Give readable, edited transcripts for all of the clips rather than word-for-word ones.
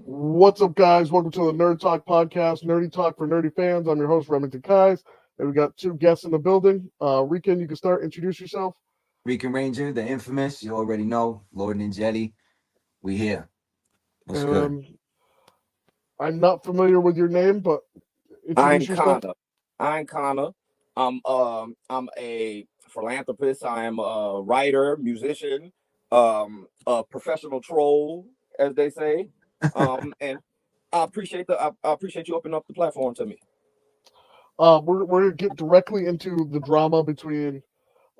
What's up, guys? Welcome to the Nerd Talk podcast, Nerdy Talk for Nerdy Fans. I'm your host, Remington Kais, and we got two guests in the building. Rican, you can start. Introduce yourself. Rican Ranger, the infamous, you already know, Lord Ninjetti. We here. What's good? And I'm not familiar with your name, but I'm introduce yourself. Connor. I'm Connor. I'm a philanthropist. I am a writer, musician, a professional troll, as they say. And I appreciate you opening up the platform to me. We're gonna get directly into the drama between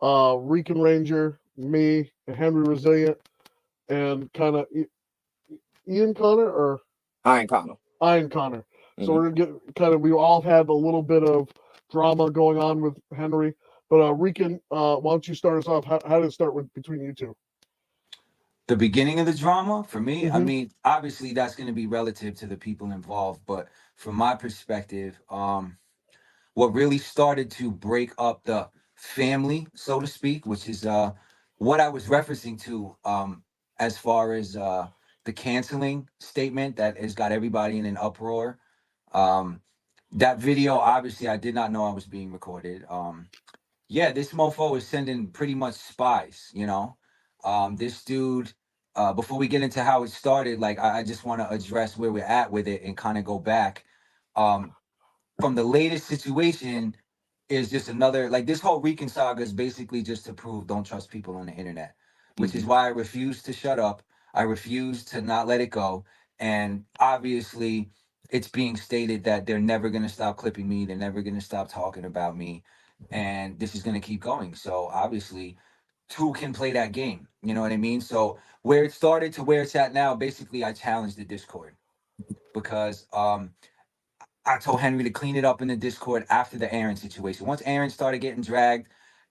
Rican Ranger, me, and Henry Resilient, and kind of Ian Connor or I'm Connor. Ian Connor. So Mhm. we're gonna get kind of. We all had a little bit of drama going on with Henry. But Rican, why don't you start us off? How did it start with between you two? The beginning of the drama, for me, I Mm-hmm. mean, obviously that's going to be relative to the people involved, but from my perspective, what really started to break up the family, so to speak, which is what I was referencing to as far as the canceling statement that has got everybody in an uproar. Um, that video, obviously, I did not know I was being recorded. Yeah, this mofo is sending pretty much spies, you know. This dude, before we get into how it started, like I just want to address where we're at with it and kind of go back. Um, from the latest situation is just another like this whole Recon saga is basically just to prove don't trust people on the internet, which is Mhm. why I refuse to shut up. I refuse to not let it go. And obviously, it's being stated that they're never going to stop clipping me. They're never going to stop talking about me. And this is going to keep going. So obviously, two can play that game. You know what I mean? So where it started to where it's at now, basically, I challenged the Discord because I told Henry to clean it up in the Discord after the Aaron situation. Once Aaron started getting dragged,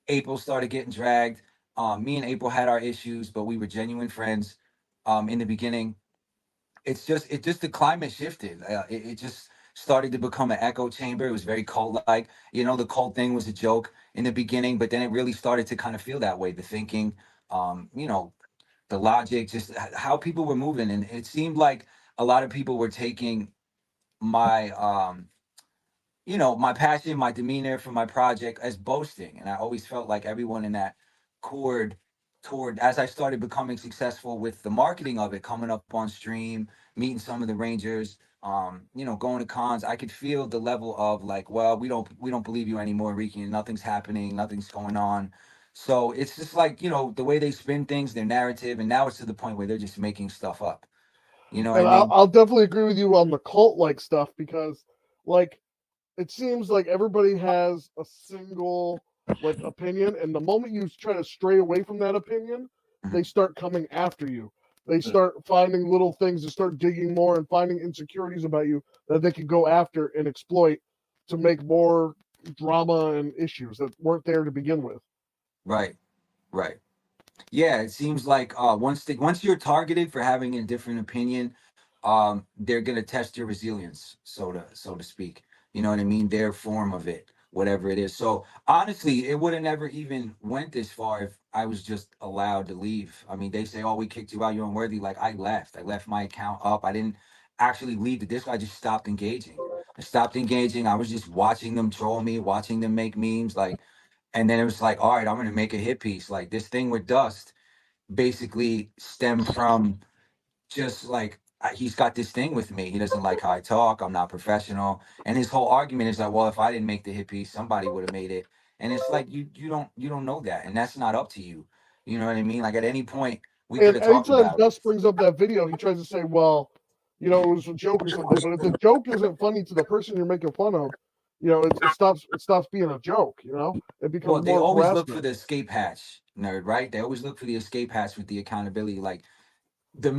April started getting dragged. Me and April had our issues, but we were genuine friends. In the beginning, it just the climate shifted. It just started to become an echo chamber. It was very cult like. You know, the cult thing was a joke in the beginning, but then it really started to kind of feel that way. The thinking, you know, the logic, just how people were moving, and it seemed like a lot of people were taking my my passion, my demeanor for my project as boasting. And I always felt like everyone in that chord toward as I started becoming successful with the marketing of it, coming up on stream, meeting some of the Rangers, going to cons, I could feel the level of like, well, we don't believe you anymore, Ricky, and nothing's happening, nothing's going on. So it's just like, the way they spin things, their narrative, and now it's to the point where they're just making stuff up. You know what I And I'll, mean? I'll definitely agree with you on the cult like stuff because, like, it seems like everybody has a single like opinion, and the moment you try to stray away from that opinion, they Mhm. start coming after you. They start finding little things to start digging more and finding insecurities about you that they can go after and exploit to make more drama and issues that weren't there to begin with. Right, right. Yeah, it seems like once you're targeted for having a different opinion, they're gonna test your resilience, so to speak. You know what I mean? Their form of it, whatever it is. So honestly, it would have never even went this far if I was just allowed to leave. I mean, they say, "Oh, we kicked you out. You're unworthy." Like I left. I left my account up. I didn't actually leave the disc. I just stopped engaging. I stopped engaging. I was just watching them troll me, watching them make memes, like. And then it was like, all right, I'm gonna make a hit piece. Like this thing with Dust basically stemmed from just like he's got this thing with me. He doesn't like how I talk. I'm not professional. And his whole argument is like, well, if I didn't make the hit piece, somebody would have made it. And it's like you don't know that, and that's not up to you. You know what I mean? Like at any point we could And have talked anytime about it. Dust brings up that video, he tries to say, well, it was a joke or something. But if the joke isn't funny to the person you're making fun of, it stops being a joke. It becomes Well, they more always look for harassment. the escape hatch, nerd, right? They always look for the escape hatch with the accountability. Like the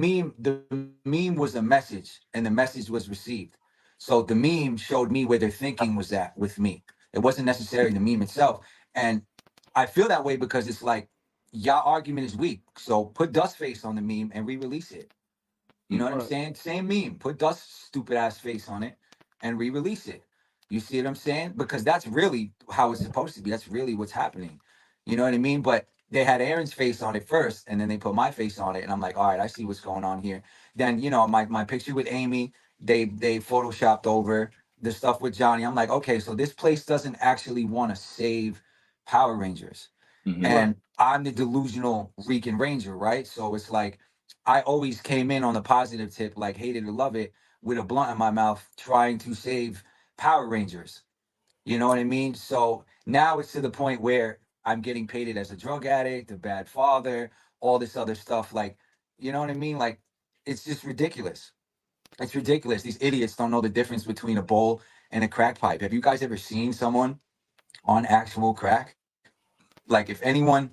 meme was a message and the message was received. So the meme showed me where their thinking was at with me. It wasn't necessarily the meme itself. And I feel that way because it's like y'all argument is weak. So put Dust face on the meme and re-release it. You know what I'm Right. saying? Same meme. Put Dust stupid ass face on it and re-release it. You see what I'm saying? Because that's really how it's supposed to be. That's really what's happening. You know what I mean? But they had Aaron's face on it first, and then they put my face on it, and I'm like, all right, I see what's going on here. Then my picture with Amy, they photoshopped over the stuff with Johnny. I'm like, okay, so this place doesn't actually want to save Power Rangers, and I'm the delusional Rican Ranger, right? So it's like I always came in on the positive tip, like hate it or love it, with a blunt in my mouth, trying to save Power Rangers. You know what I mean? So now it's to the point where I'm getting painted as a drug addict, a bad father, all this other stuff. Like, you know what I mean? Like, it's just ridiculous. It's ridiculous. These idiots don't know the difference between a bowl and a crack pipe. Have you guys ever seen someone on actual crack? Like, if anyone,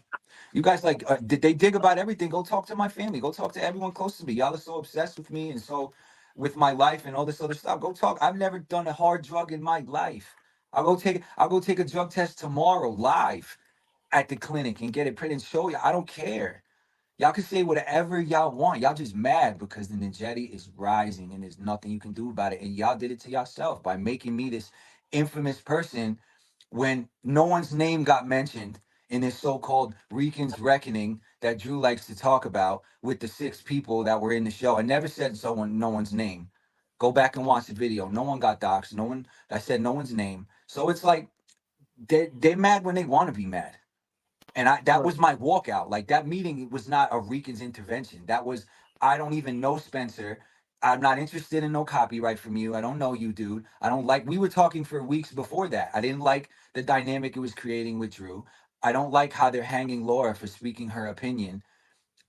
you guys like, did they dig about everything? Go talk to my family. Go talk to everyone close to me. Y'all are so obsessed with me and so with my life and all this other stuff. Go talk. I've never done a hard drug in my life. I'll go take a drug test tomorrow live at the clinic and get it printed and show you. I don't care. Y'all can say whatever y'all want. Y'all just mad because the Ninjetti is rising and there's nothing you can do about it. And y'all did it to yourself by making me this infamous person when no one's name got mentioned in this so-called Rican's Reckoning that Drew likes to talk about with the 6 people that were in the show. I never said no one's name. Go back and watch the video. No one got doxxed. No one, I said no one's name. So it's like they're mad when they want to be mad. And that was my walkout. Like that meeting was not a Rican's intervention. That was, I don't even know Spencer. I'm not interested in no copyright from you. I don't know you, dude. I don't like, we were talking for weeks before that. I didn't like the dynamic it was creating with Drew. I don't like how they're hanging Laura for speaking her opinion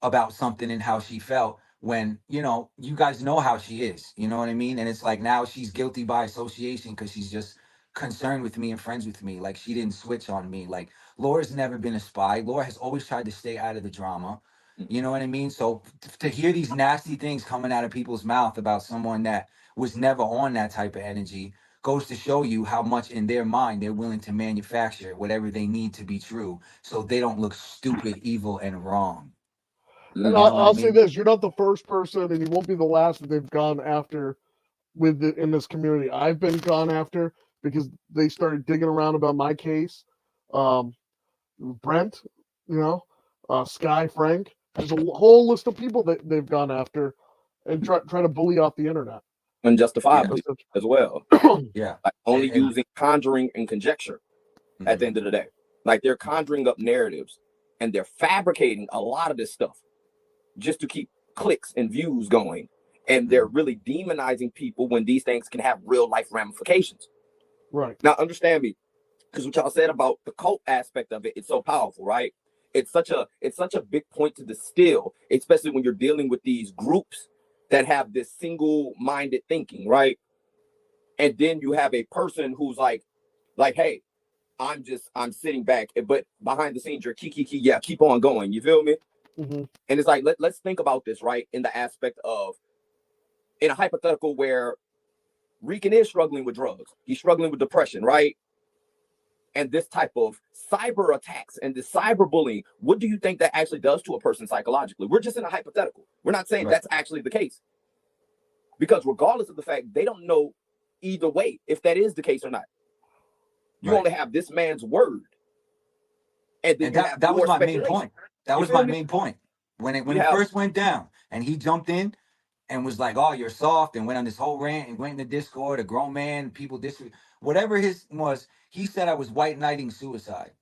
about something and how she felt when, you guys know how she is. You know what I mean? And it's like now she's guilty by association because she's just concerned with me and friends with me. Like she didn't switch on me. Like Laura's never been a spy. Laura has always tried to stay out of the drama. You know what I mean? So to hear these nasty things coming out of people's mouth about someone that was never on that type of energy goes to show you how much in their mind they're willing to manufacture whatever they need to be true so they don't look stupid, evil, and wrong. And I'll say this: you're not the first person, and you won't be the last that they've gone after in this community. I've been gone after because they started digging around about my case. Brent, Sky, Frank. There's a whole list of people that they've gone after and try to bully off the internet. Unjustifiably as well. Yeah. Like only using conjuring and conjecture at the end of the day. Like they're conjuring up narratives and they're fabricating a lot of this stuff just to keep clicks and views going. And they're really demonizing people when these things can have real life ramifications. Right. Now, understand me, because what y'all said about the cult aspect of it, it's so powerful, right? It's such a big point to distill, especially when you're dealing with these groups that have this single-minded thinking, right? And then you have a person who's like, hey, I'm sitting back, but behind the scenes, you're keep on going. You feel me? Mm-hmm. And it's like, let's think about this, right? In the aspect of, in a hypothetical where Rican is struggling with drugs, he's struggling with depression, right? And this type of cyber attacks and this cyberbullying, what do you think that actually does to a person psychologically? We're just in a hypothetical. We're not saying that's actually the case. Because regardless of the fact, they don't know either way if that is the case or not. You only have this man's word. And then that was my main point. That was my main point. When it first went down and he jumped in and was like, oh, you're soft, and went on this whole rant and went in the Discord, a grown man, people whatever his was, he said I was white knighting suicide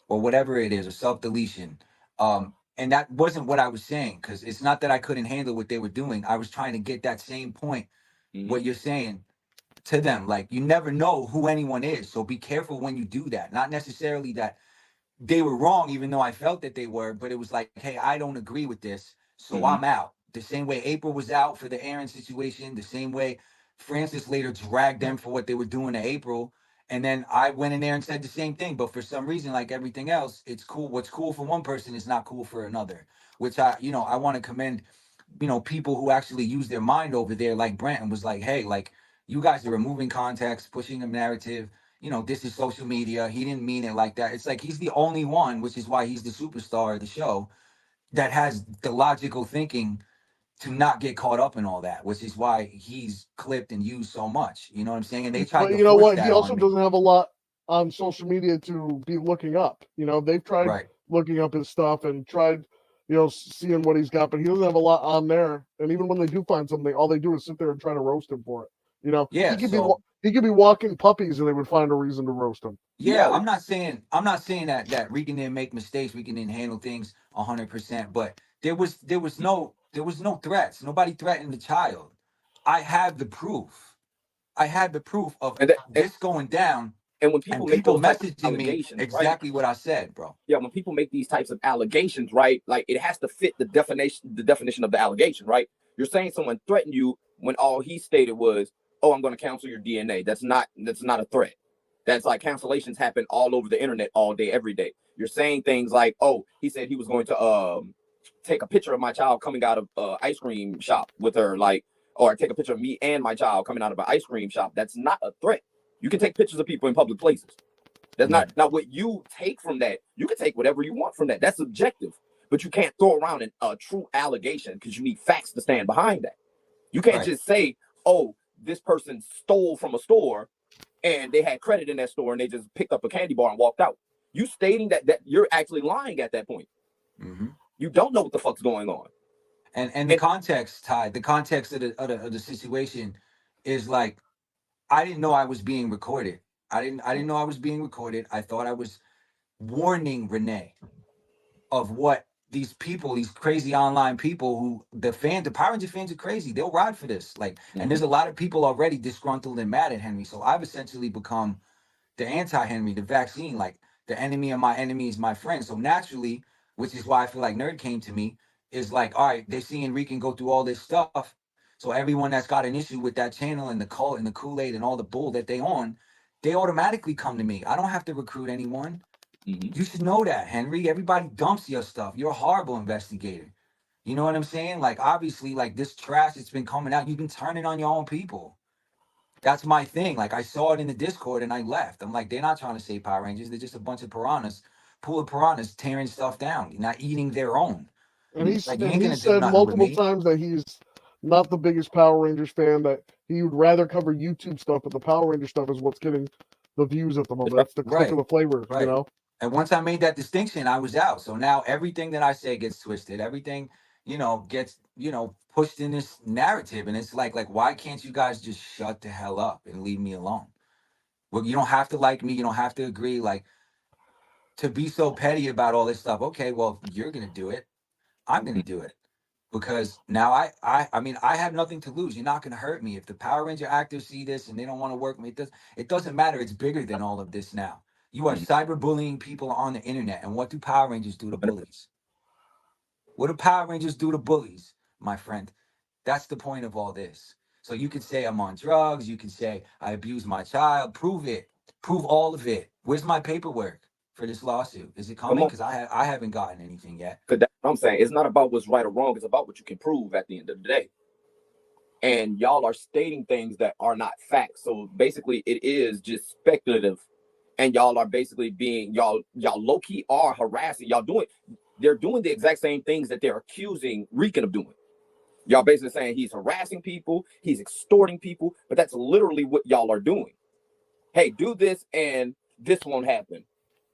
or whatever it is, or self-deletion. And that wasn't what I was saying, because it's not that I couldn't handle what they were doing. I was trying to get that same point, what you're saying, to them. Like, you never know who anyone is, so be careful when you do that. Not necessarily that they were wrong, even though I felt that they were, but it was like, hey, I don't agree with this, so I'm out. The same way April was out for the Aaron situation, the same way Francis later dragged them for what they were doing to April. And then I went in there and said the same thing. But for some reason, like everything else, it's cool. What's cool for one person is not cool for another, which I want to commend, people who actually use their mind over there, like Brent, and was like, hey, like, you guys are removing context, pushing a narrative. This is social media. He didn't mean it like that. It's like he's the only one, which is why he's the superstar of the show, that has the logical thinking to not get caught up in all that, which is why he's clipped and used so much. You know what I'm saying? And they tried to force that he also on me. doesn't have a lot on social media to be looking up. They've tried looking up his stuff and tried, seeing what he's got, but he doesn't have a lot on there. And even when they do find something, all they do is sit there and try to roast him for it. Yeah, he could be walking puppies and they would find a reason to roast him. Yeah, I'm not saying that Rican didn't make mistakes, Rican didn't handle things 100%, but there was no threats. Nobody threatened the child. I have the proof. I had the proof of this going down. And when people make those messaging me exactly what I said, bro. Yeah, when people make these types of allegations, right? Like it has to fit the definition of the allegation, right? You're saying someone threatened you when all he stated was, "Oh, I'm going to cancel your DNA." That's not a threat. That's like cancellations happen all over the internet all day, every day. You're saying things like, "Oh, he said he was going to take a picture of my child coming out of ice cream shop with her," like, or take a picture of me and my child coming out of an ice cream shop. That's not a threat. You can take pictures of people in public places. That's not now what you take from that. You can take whatever you want from that. That's subjective, but you can't throw around a true allegation because you need facts to stand behind that. You can't just say, "Oh, this person stole from a store and they had credit in that store and they just picked up a candy bar and walked out." You stating that you're actually lying at that point. Mm-hmm. You don't know what the fuck's going on. And the context, Ty, the context of the situation is like, I didn't know I was being recorded. I didn't know I was being recorded. I thought I was warning Renee of what these people, these crazy online people who the Power Ranger fans are crazy. They'll ride for this. Like, and there's a lot of people already disgruntled and mad at Henry. So I've essentially become the anti-Henry, the vaccine, like the enemy of my enemy is my friend. So naturally, which is why I feel like Nerd came to me, is like, all right, they're seeing Rican go through all this stuff. So everyone that's got an issue with that channel and the cult and the Kool-Aid and all the bull that they on, they automatically come to me. I don't have to recruit anyone. Mm-hmm. You should know that, Henry. Everybody dumps your stuff. You're a horrible investigator. You know what I'm saying? Like, obviously, like this trash that's been coming out, you've been turning on your own people. That's my thing. Like, I saw it in the Discord and I left. I'm like, they're not trying to save Power Rangers. They're just a bunch of piranhas, pool of piranhas tearing stuff down, not eating their own. And he said multiple times that he's not the biggest Power Rangers fan, that he would rather cover YouTube stuff, but the Power Ranger stuff is what's getting the views at the moment. That's the click of the flavor, you know? And once I made that distinction, I was out. So now everything that I say gets twisted. Everything, gets, pushed in this narrative. And it's like, why can't you guys just shut the hell up and leave me alone? Well, you don't have to like me. You don't have to agree. Like, to be so petty about all this stuff. Okay, well, you're going to do it. I'm going to do it. Because now I mean, I have nothing to lose. You're not going to hurt me. If the Power Ranger actors see this and they don't want to work with me, it doesn't matter. It's bigger than all of this now. You are cyberbullying people on the internet. And what do Power Rangers do to bullies? What do Power Rangers do to bullies, my friend? That's the point of all this. So you could say I'm on drugs. You can say I abused my child. Prove it. Prove all of it. Where's my paperwork for this lawsuit? Is it coming? Because I haven't gotten anything yet. Because that's what I'm saying. It's not about what's right or wrong. It's about what you can prove at the end of the day. And y'all are stating things that are not facts. So basically, it is just speculative. And y'all are basically being, y'all low-key are harassing. They're doing the exact same things that they're accusing Rican of doing. Y'all basically saying he's harassing people, he's extorting people, but that's literally what y'all are doing. Hey, do this and this won't happen.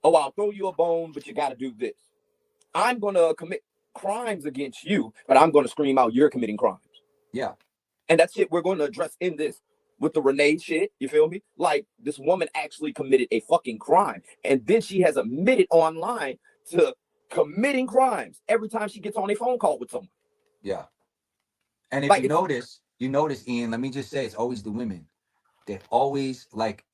Oh, I'll throw you a bone, but you got to do this. I'm going to commit crimes against you, but I'm going to scream out you're committing crimes. Yeah. And that's shit we're going to address in this. With the Renee shit, you feel me? Like, this woman actually committed a fucking crime. And then she has admitted online to committing crimes every time she gets on a phone call with someone. Yeah. And if you notice, Ian, let me just say, it's always the women. They're always like,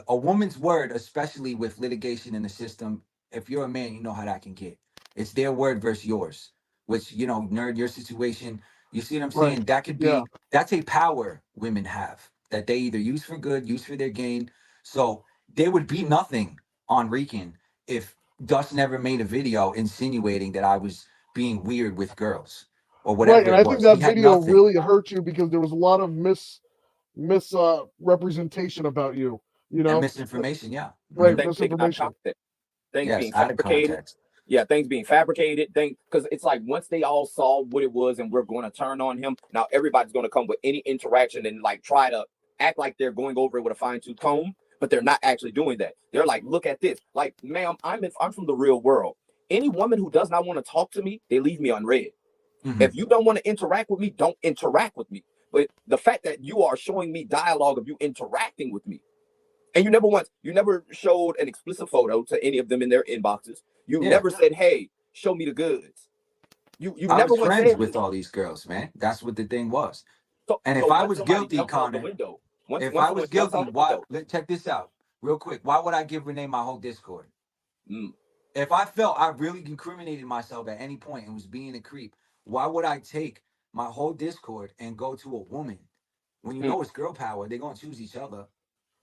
a woman's word, especially with litigation in the system, if you're a man, you know how that can get. It's their word versus yours, which, Nerd, your situation, you see what I'm saying? Right. That could be, that's a power women have that they either use for good, use for their gain. So there would be nothing on Rican if Dust never made a video insinuating that I was being weird with girls or whatever. Right, and I think that video really hurt you because there was a lot of misrepresentation about you. And misinformation, yeah. Right, misinformation. Things being fabricated. Yeah, things being fabricated. Because it's like once they all saw what it was and we're going to turn on him, now everybody's going to come with any interaction and like try to act like they're going over it with a fine-tooth comb, but they're not actually doing that. They're like, look at this. Like, ma'am, I'm from the real world. any woman who does not want to talk to me, they leave me unread. Mhm. If you don't want to interact with me, don't interact with me. But the fact that you are showing me dialogue of you interacting with me, and you never showed an explicit photo to any of them in their inboxes. You Yeah. never said, "Hey, show me the goods." You I never was once friends said with this. all these girls, man. That's what the thing was. So, And so if I once was somebody guilty, jumps out the Connor, window, once if once I someone was jumps out guilty, the why? window, Check this out real quick. Why would I give Renee my whole Discord? mm, If I felt I really incriminated myself at any point and was being a creep, why would I take my whole Discord and go to a woman? When you mm, know it's girl power, they're gonna choose each other.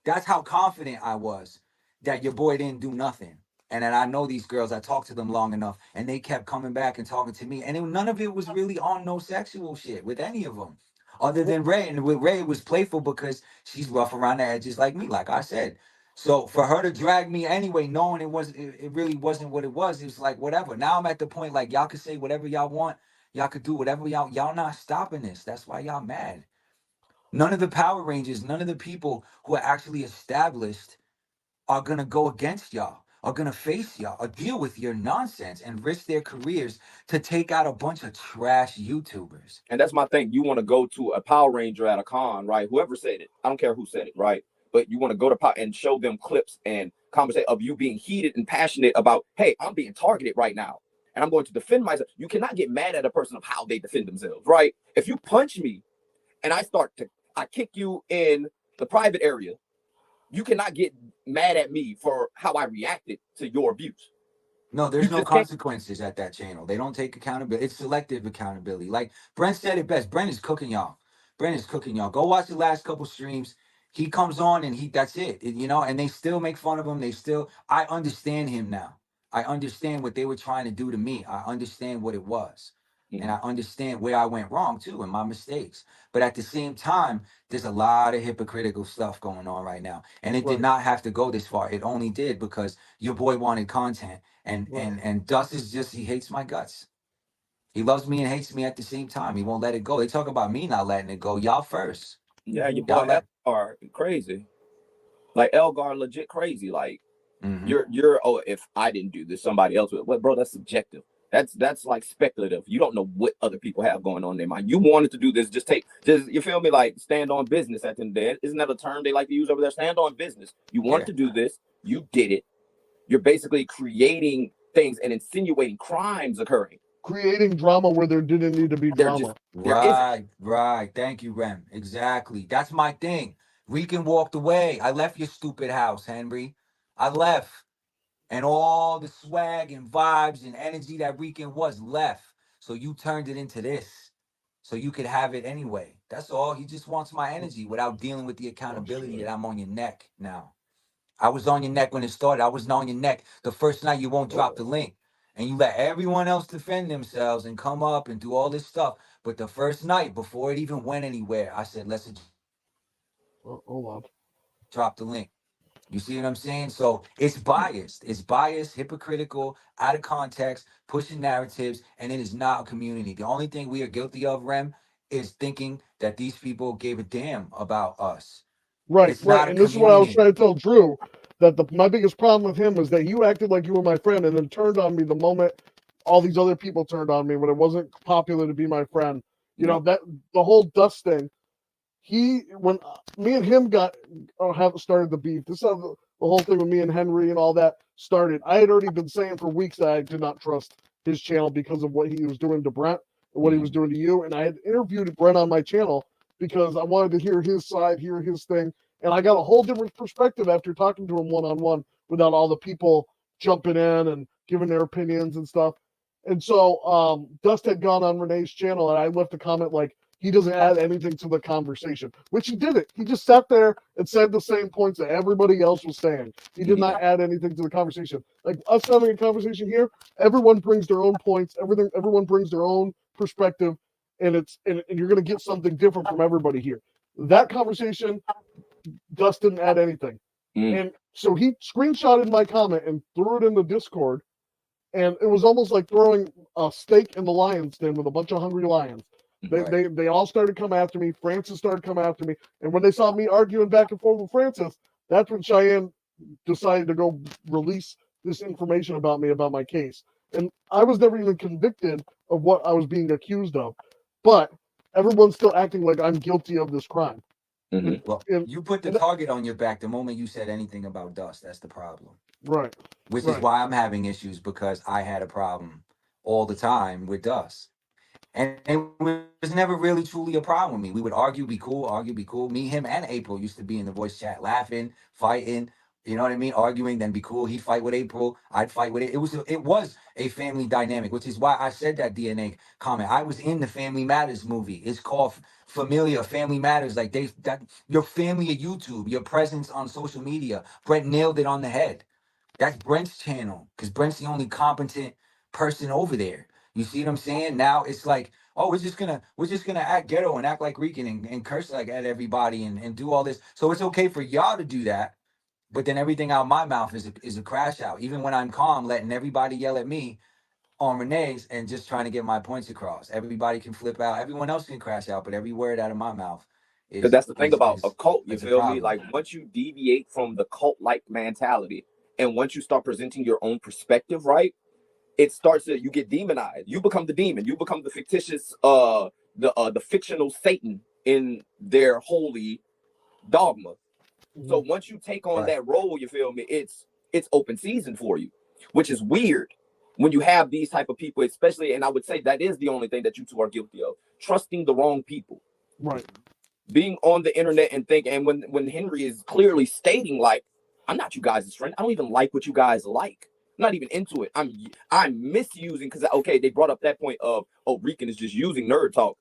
That's how confident I was that your boy didn't do nothing. And then I know these girls, I talked to them long enough, and they kept coming back and talking to me. And none of it was really on no sexual shit with any of them, other than Ray. And with Ray, it was playful because she's rough around the edges like me, like I said. So for her to drag me anyway, knowing it really wasn't what it was like whatever. Now I'm at the point like y'all could say whatever y'all want, y'all could do whatever y'all not stopping this. That's why y'all mad. None of the Power Rangers, none of the people who are actually established are gonna go against y'all, are gonna face y'all, or deal with your nonsense and risk their careers to take out a bunch of trash YouTubers. and that's my thing. You want to go to a Power Ranger at a con, right? Whoever said it, I don't care who said it, right? But you want to go to and show them clips and conversate of you being heated and passionate about, hey, I'm being targeted right now, and I'm going to defend myself. You cannot get mad at a person of how they defend themselves, right? If you punch me and I kick you in the private area, you cannot get mad at me for how I reacted to your abuse. No, You there's no just can't. consequences at that channel. They don't take accountability. It's selective accountability. Like Brent said it best. Brent is cooking y'all. Brent is cooking y'all. Go watch the last couple streams. He comes on and that's it. You know, and they still make fun of him. I understand him now. I understand what they were trying to do to me. I understand what it was. And I understand where I went wrong too and my mistakes. But at the same time, there's a lot of hypocritical stuff going on right now. And it did not have to go this far. It only did because your boy wanted content. And Dust is just, he hates my guts. He loves me and hates me at the same time. He won't let it go. They talk about me not letting it go. Y'all first. Yeah, your Y'all boy Elgar crazy. Like Elgar legit crazy. Like Mhm. you're oh, if I didn't do this, somebody else would. Well, bro, that's subjective. That's like speculative. You don't know what other people have going on in their mind. You wanted to do this, just you feel me, like stand on business at the end of the day. Isn't that a term they like to use over there? Stand on business. You wanted to do this, you did it. You're basically creating things and insinuating crimes occurring. Creating drama where there didn't need to be drama. Right. Thank you, Rem. Exactly. That's my thing. Rican walked away. I left your stupid house, Henry. I left. And all the swag and vibes and energy that Rican was left. So you turned it into this. So you could have it anyway. That's all. He just wants my energy without dealing with the accountability that I'm on your neck now. I was on your neck when it started. I wasn't on your neck the first night you won't drop the link. And you let everyone else defend themselves and come up and do all this stuff. But the first night, before it even went anywhere, I said, let's Hold on. drop the link. You see what I'm saying? So it's biased. It's biased, hypocritical, out of context, pushing narratives, and it is not a community. The only thing we are guilty of, Rem, is thinking that these people gave a damn about us. Right, It's not right. a And this is what I was community. trying to tell Drew, that my biggest problem with him is that you acted like you were my friend and then turned on me the moment all these other people turned on me when it wasn't popular to be my friend. You know, that the whole Dust thing, when me and him have started the beef, this is how the whole thing with me and Henry and all that started. I had already been saying for weeks that I did not trust his channel because of what he was doing to Brent and what he was doing to you. And I had interviewed Brent on my channel because I wanted to hear his side, hear his thing. And I got a whole different perspective after talking to him one-on-one without all the people jumping in and giving their opinions and stuff. And so Dust had gone on Renee's channel, and I left a comment like, he doesn't add anything to the conversation, which he didn't. He just sat there and said the same points that everybody else was saying. He did not add anything to the conversation. Like us having a conversation here, everyone brings their own points. Everyone brings their own perspective, and you're going to get something different from everybody here. That conversation, Dust didn't add anything. And so he screenshotted my comment and threw it in the Discord, and it was almost like throwing a steak in the lion's den with a bunch of hungry lions. They all started coming after me. Francis started coming after me. And when they saw me arguing back and forth with Francis, that's when Cheyenne decided to go release this information about me, about my case. and I was never even convicted of what I was being accused of, but everyone's still acting like I'm guilty of this crime. Mhm. Well, And, you put the and target on your back the moment you said anything about dust. That's the problem. right, Which is right, why I'm having issues, because I had a problem all the time with dust. And it was never really truly a problem with me. We would argue, be cool, argue, be cool. Me, him, and April used to be in the voice chat, laughing, fighting. You know what I mean? Arguing, then be cool. He'd fight with April. I'd fight with it. It was a family dynamic, which is why I said that DNA comment. I was in the Family Matters movie. It's called Familia Family Matters. Like that your family at YouTube, your presence on social media. Brent nailed it on the head. That's Brent's channel, because Brent's the only competent person over there. You see what I'm saying? Now it's like, oh, we're just gonna act ghetto and act like Rican and curse like at everybody and do all this. So it's okay for y'all to do that, but then everything out my mouth is a crash out. Even when I'm calm, letting everybody yell at me on Renee's and just trying to get my points across. Everybody can flip out. Everyone else can crash out, but every word out of my mouth Because is that's the thing is about a is cult, you is a feel me? problem. Like once you deviate from the cult-like mentality, and once you start presenting your own perspective, right? It starts to, you get demonized. You become the demon. You become the fictitious, the fictional Satan in their holy dogma. So once you take on Right. that role, you feel me? It's open season for you, which is weird when you have these type of people, especially. And I would say that is the only thing that you two are guilty of: trusting the wrong people, right. being on the internet and think. And when Henry is clearly stating, like, I'm not you guys' friend. I don't even like what you guys like. I'm not even into it. I'm misusing, because okay, they brought up that point of, oh, Rican is just using nerd talk.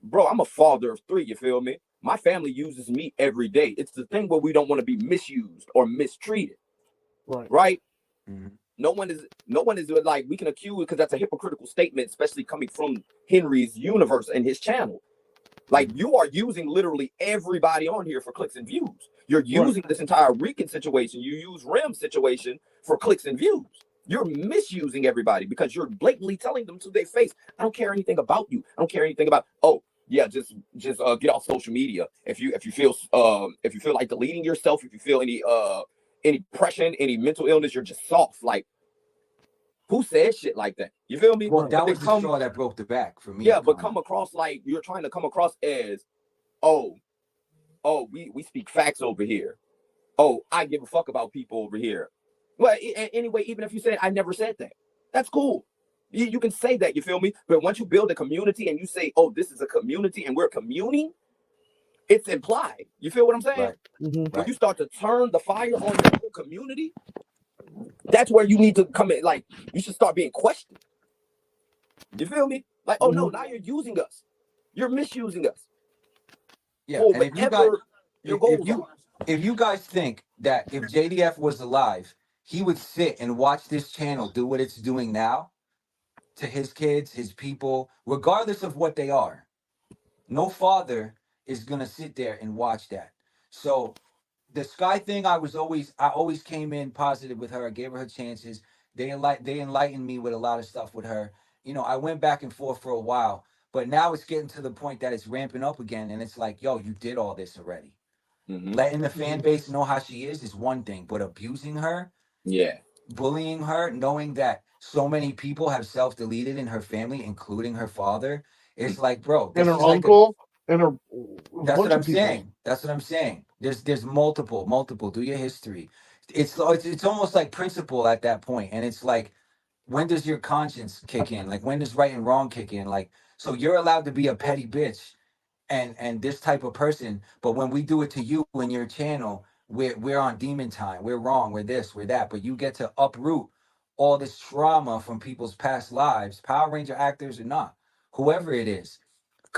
Bro, I'm a father of 3, you feel me? My family uses me every day. It's the thing where we don't want to be misused or mistreated, right? Mhm. No one is like, we can accuse, because that's a hypocritical statement, especially coming from Henry's universe and his channel. Like, you are using literally everybody on here for clicks and views. You're using this entire Rican situation. You use Rim situation for clicks and views. You're misusing everybody because you're blatantly telling them to their face, I don't care anything about you. I don't care anything about, oh yeah, just get off social media. If you feel like deleting yourself, if you feel any depression, any mental illness, you're just soft. Like, who says shit like that? You feel me? Well, Right. that But they was the come, straw that broke the back for me. yeah, but Connor. come across like you're trying to come across as, oh, we speak facts over here. Oh, I give a fuck about people over here. Well, anyway, even if you said I never said that, that's cool. You can say that, you feel me? But once you build a community and you say, oh, this is a community and we're communing, it's implied. You feel what I'm saying? Right. Mm-hmm. When Right. you start to turn the fire on your whole community, that's where you need to come in. Like, you should start being questioned. You feel me? Like, oh no, now you're using us. You're misusing us Yeah. for And if you guys, whatever your if goals you are. if you guys think that if JDF was alive, he would sit and watch this channel do what it's doing now to his kids, his people, regardless of what they are. No father is gonna sit there and watch that. So the Sky thing, I always came in positive with her. I gave her chances. They enlightened me with a lot of stuff with her. I went back and forth for a while, but now it's getting to the point that it's ramping up again, and it's like, yo, you did all this already. Mm-hmm. Letting the fan base know how she is one thing, but abusing her, Yeah. bullying her, knowing that so many people have self-deleted in her family, including her father, it's like, bro, And this her is like a uncle and a that's what bunch of I'm people. saying. That's what I'm saying. There's multiple. Do your history. It's almost like principle at that point, and it's like, when does your conscience kick in? Like, when does right and wrong kick in? Like, so you're allowed to be a petty bitch and this type of person, but when we do it to you in your channel, we're on demon time. We're wrong. We're this. We're that. But you get to uproot all this trauma from people's past lives, Power Ranger actors or not, whoever it is,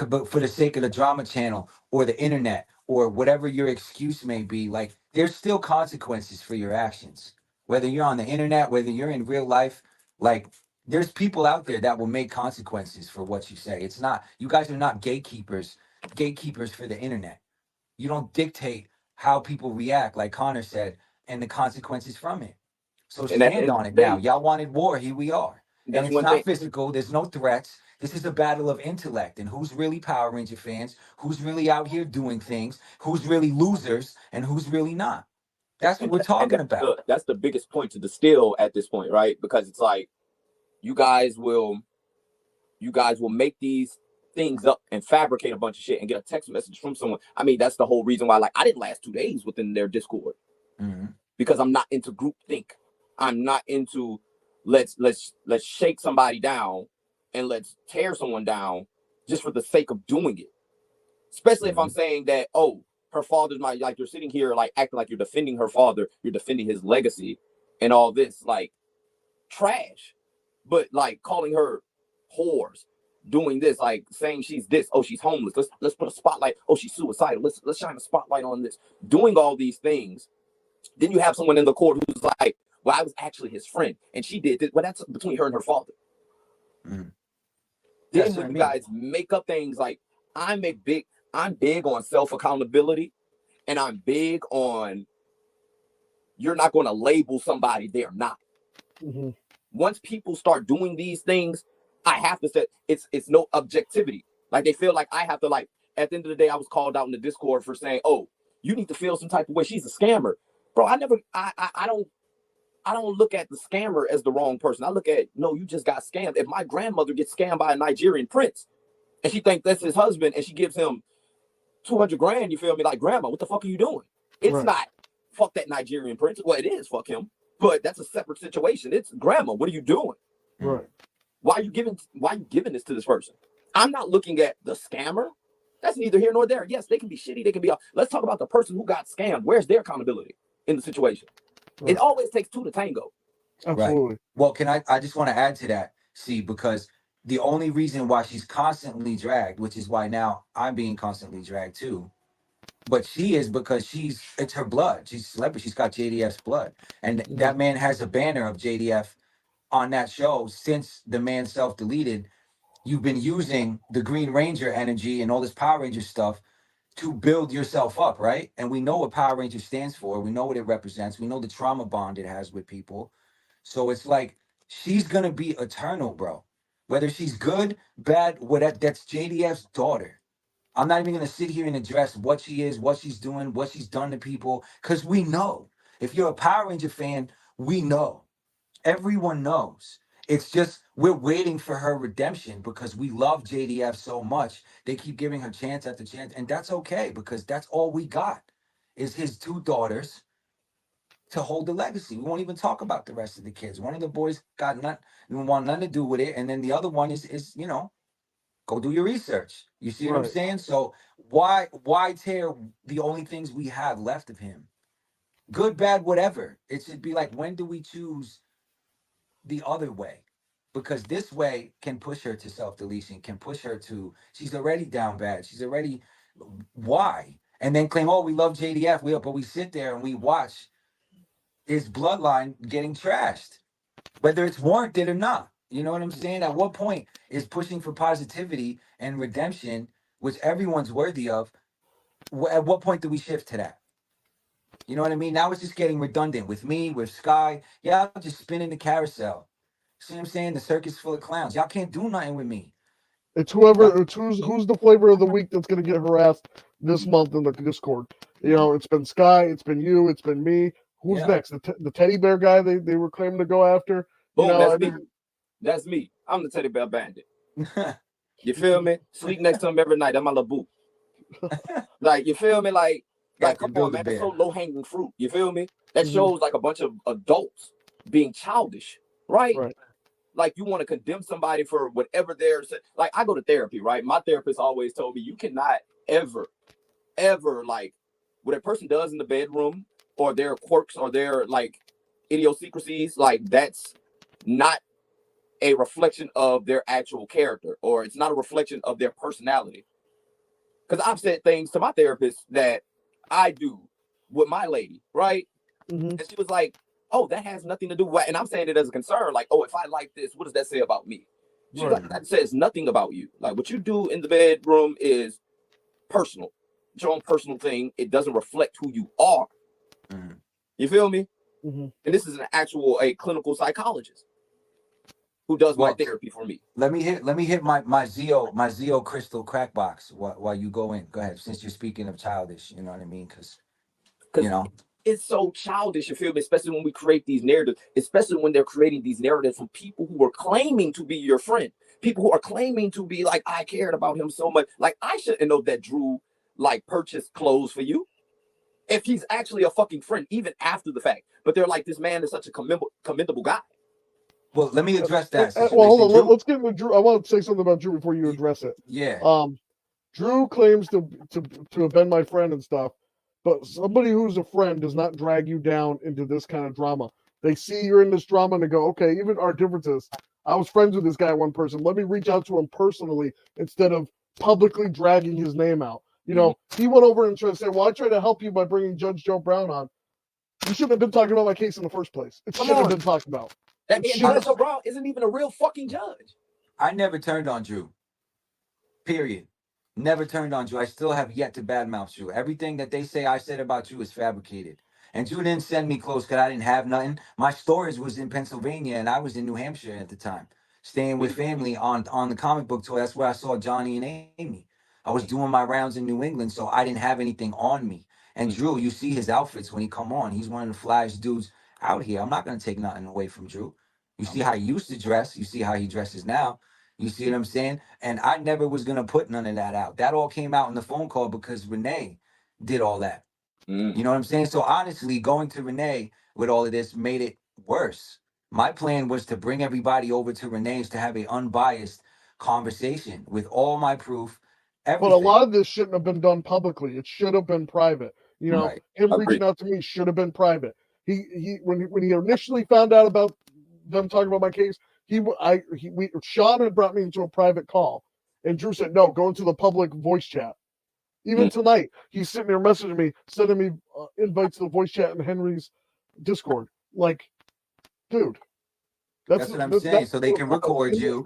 but for the sake of the drama channel or the internet or whatever your excuse may be, like, there's still consequences for your actions. Whether you're on the internet, whether you're in real life, like, there's people out there that will make consequences for what you say. It's not, you guys are not gatekeepers for the internet. You don't dictate how people react, like Connor said, and the consequences from it. So And at the stand end of on the it now. day, Y'all wanted war, here we are. And that's it's one thing. not physical, there's no threats. This is a battle of intellect and who's really Power Ranger fans, who's really out here doing things, who's really losers, and who's really not. That's what we're And talking about. that's the biggest point to distill at this point, right? Because it's like, you guys will make these things up and fabricate a bunch of shit and get a text message from someone. I mean, that's the whole reason why, like, I didn't last 2 days within their Discord because I'm not into group think. I'm not into let's shake somebody down and let's tear someone down just for the sake of doing it. Especially if I'm saying that, oh, her father's like, you're sitting here like acting like you're defending her father, you're defending his legacy and all this, like, trash. But like calling her whores, doing this, like saying she's this, oh, she's homeless, let's put a spotlight, oh, she's suicidal, let's shine a spotlight on this, doing all these things. Then you have someone in the court who's like, well, I was actually his friend and she did this. Well, that's between her and her father. Then when you guys make up things, like, I'm big on self-accountability, and I'm big on you're not going to label somebody they're not. Once people start doing these things, I have to say it's no objectivity. Like, they feel like I have to, like, at the end of the day, I was called out in the Discord for saying, oh, you need to feel some type of way, she's a scammer. Bro, I don't look at the scammer as the wrong person. I look at, no, you just got scammed. If my grandmother gets scammed by a Nigerian prince and she thinks that's his husband and she gives him 200 grand, you feel me? Like, grandma, what the fuck are you doing? It's not fuck that Nigerian prince. Well, it is fuck him, but that's a separate situation. It's grandma, what are you doing? Right. Why are you giving this to this person? I'm not looking at the scammer. That's neither here nor there. Yes, they can be shitty. They can be. Let's talk about the person who got scammed. Where's their accountability in the situation? It always takes 2 to tango. Absolutely. Right. Well, I just want to add to that, see, because the only reason why she's constantly dragged, which is why now I'm being constantly dragged too, but she is because it's her blood. She's a celebrity. She's got JDF's blood. And that man has a banner of JDF on that show. Since the man self-deleted, you've been using the Green Ranger energy and all this Power Ranger stuff to build yourself up, right? And we know what Power Ranger stands for. We know what it represents. We know the trauma bond it has with people. So it's like, she's going to be eternal, bro. Whether she's good, bad, whatever, that's JDF's daughter. I'm not even going to sit here and address what she is, what she's doing, what she's done to people, because we know. If you're a Power Ranger fan, we know. Everyone knows. It's just we're waiting for her redemption because we love JDF so much. They keep giving her chance after chance, and that's okay because that's all we got is his 2 daughters to hold the legacy. We won't even talk about the rest of the kids. One of the boys got want nothing to do with it, and then the other one is go do your research. You see what I'm saying? So why tear the only things we have left of him? Good, bad, whatever. It should be like, when do we choose the other way? Because this way can push her to self-deletion, can push her to, she's already down bad. She's already, why? And then claim, oh, we love JDF. But we sit there and we watch his bloodline getting trashed, whether it's warranted or not. You know what I'm saying? At what point is pushing for positivity and redemption, which everyone's worthy of, at what point do we shift to that? You know what I mean? Now it's just getting redundant with me, with Sky. Yeah, I'm just spinning the carousel. See what I'm saying? The circus full of clowns. Y'all can't do nothing with me. It's who's the flavor of the week that's going to get harassed this month in the Discord. You know, it's been Sky, it's been you, it's been me. Who's next? The teddy bear guy they were claiming to go after? Boom, that's me. I'm the teddy bear bandit. You feel me? Sleep next to him every night. That's my little boo. Like, you feel me? Like come on, man. That's so low-hanging fruit. You feel me? That shows like a bunch of adults being childish, right? Like, you want to condemn somebody for whatever they're like. I go to therapy, right? My therapist always told me you cannot ever, like, what a person does in the bedroom or their quirks or their like idiosyncrasies, like, that's not a reflection of their actual character, or it's not a reflection of their personality. Because I've said things to my therapist that I do with my lady, right? And she was like, oh, that has nothing to do with, and I'm saying it as a concern, like, oh, if I like this, what does that say about me? She's like, that says nothing about you. Like, what you do in the bedroom is personal. It's your own personal thing. It doesn't reflect who you are. You feel me? And this is a clinical psychologist who does my therapy for me. Let me hit my Zeo crystal crack box while you go in. Go ahead, since you're speaking of childish, you know what I mean? Because you know, it's so childish, you feel me? Especially when we create these narratives, especially when they're creating these narratives from people who are claiming to be your friend, people who are claiming to be like, I cared about him so much. Like, I shouldn't know that Drew like purchased clothes for you if he's actually a fucking friend, even after the fact. But they're like, this man is such a commendable guy. Well, let me address that Well, situation. hold on. Drew, Let's get into Drew. I want to say something about Drew before you address it. yeah. Drew claims to have been my friend and stuff, but somebody who's a friend does not drag you down into this kind of drama. They see you're in this drama and they go, okay, even our differences. I was friends with this guy, one person. Let me reach out to him personally instead of publicly dragging his name out. You know, he went over and tried to say, well, I tried to help you by bringing Judge Joe Brown on. You shouldn't have been talking about my case in the first place. It shouldn't have been talked about. That Judge Joe Brown isn't even a real fucking judge. I never turned on Drew. Period. Never turned on Drew. I still have yet to badmouth Drew. Everything that they say I said about Drew is fabricated. And Drew didn't send me clothes because I didn't have nothing. My storage was in Pennsylvania and I was in New Hampshire at the time, staying with family on the comic book tour. That's where I saw Johnny and Amy. I was doing my rounds in New England, so I didn't have anything on me. And Drew, you see his outfits when he come on. He's one of the flyest dudes out here. I'm not going to take nothing away from Drew. You see how he used to dress. You see how he dresses now. You see what I'm saying? And I never was going to put none of that out. That all came out in the phone call because Renee did all that. You know what I'm saying? So honestly, going to Renee with all of this made it worse. My plan was to bring everybody over to Renee's to have an unbiased conversation with all my proof, everything. But a lot of this shouldn't have been done publicly. It should have been private. You know, Right. him reaching out to me should have been private. When he initially found out about them talking about my case, Sean had brought me into a private call, and Drew said, "No, go into the public voice chat." Even tonight, he's sitting there messaging me, sending me invites to the voice chat in Henry's Discord. Like, dude, That's what I'm saying. So they can record you.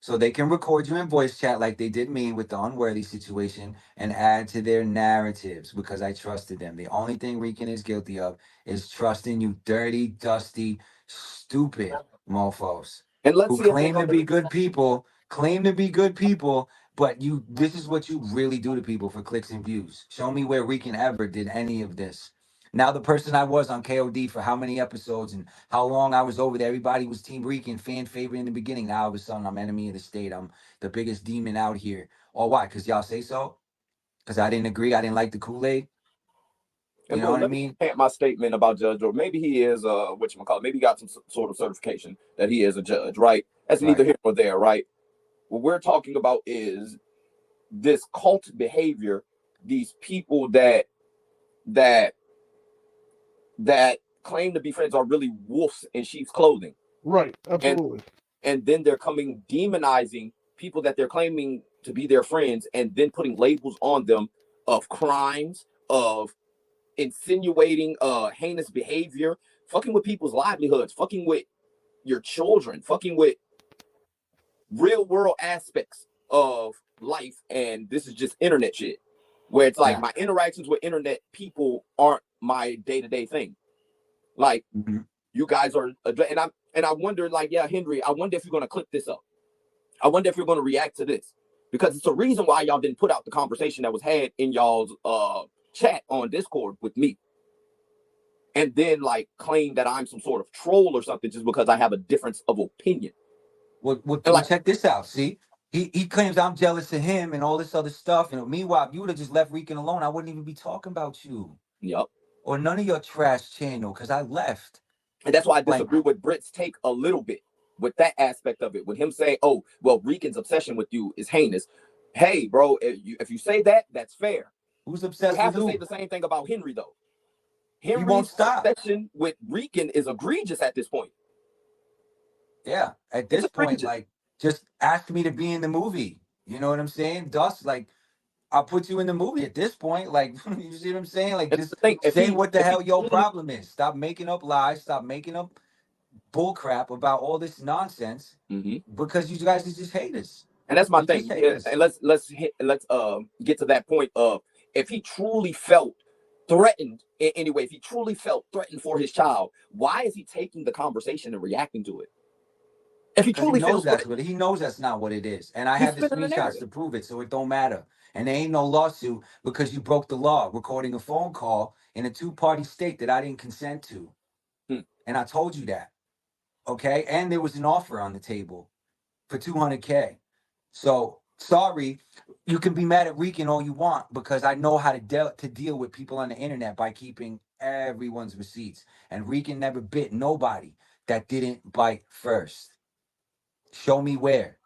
So they can record you in voice chat like they did me with the Unworthy situation and add to their narratives because I trusted them. The only thing Rican is guilty of is trusting you dirty, dusty, stupid mofos And let's who see claim to be good people, but this is what you really do to people for clicks and views. Show me where Rican ever did any of this. Now the person I was on KOD for how many episodes and how long I was over there, everybody was Team Rican, fan favorite in the beginning. Now all of a sudden I'm enemy of the state. I'm the biggest demon out here. Or why? Because y'all say so? Because I didn't agree. I didn't like the Kool-Aid. You know what I mean? My statement about Judge, or maybe he is whatchamacallit, maybe he got some sort of certification that he is a judge, right? That's neither here nor there, right? What we're talking about is this cult behavior, these people that claim to be friends are really wolves in sheep's clothing. Right, absolutely. And then they're demonizing people that they're claiming to be their friends and then putting labels on them of crimes, of insinuating heinous behavior, fucking with people's livelihoods, fucking with your children, fucking with real world aspects of life. And this is just internet shit where it's like my interactions with internet people aren't my day-to-day thing. Like you guys are, and I wonder, like, Henry, I wonder if you're going to clip this up. I wonder if you're going to react to this, because it's a reason why y'all didn't put out the conversation that was had in y'all's chat on Discord with me, and then like claim that I'm some sort of troll or something just because I have a difference of opinion. Well, check this out. See, he claims I'm jealous of him and all this other stuff. And meanwhile, if you would have just left Rican alone, I wouldn't even be talking about you. Yep. Or none of your trash channel, because I left. And that's why I disagree with Britt's take a little bit with that aspect of it. With him saying, "Oh, well, Rican's obsession with you is heinous." Hey, bro, if you say that, that's fair. Who's obsessed you have with to who? Say the same thing about Henry, though. Henry's obsession with Rican is egregious at this point. Yeah, at this point, like, just ask me to be in the movie. You know what I'm saying? Dust, like, I'll put you in the movie at this point. Like, you see what I'm saying? Like, just say what the hell your problem is. Stop making up lies. Stop making up bullcrap about all this nonsense because you guys are just haters. And that's my thing. And let's get to that point of, if he truly felt threatened in any way, if he truly felt threatened for his child, why is he taking the conversation and reacting to it? If he 'Cause he truly knows feels that's what what he knows that's not what it is. And I he's have the spinning the screenshots narrative. to prove it, so it don't matter. And there ain't no lawsuit because you broke the law, recording a phone call in a two-party state that I didn't consent to. Hmm. And I told you that. Okay. And there was an offer on the table for 200K. So sorry, you can be mad at Rican all you want because I know how to deal with people on the internet by keeping everyone's receipts. And Rican never bit nobody that didn't bite first. Show me where.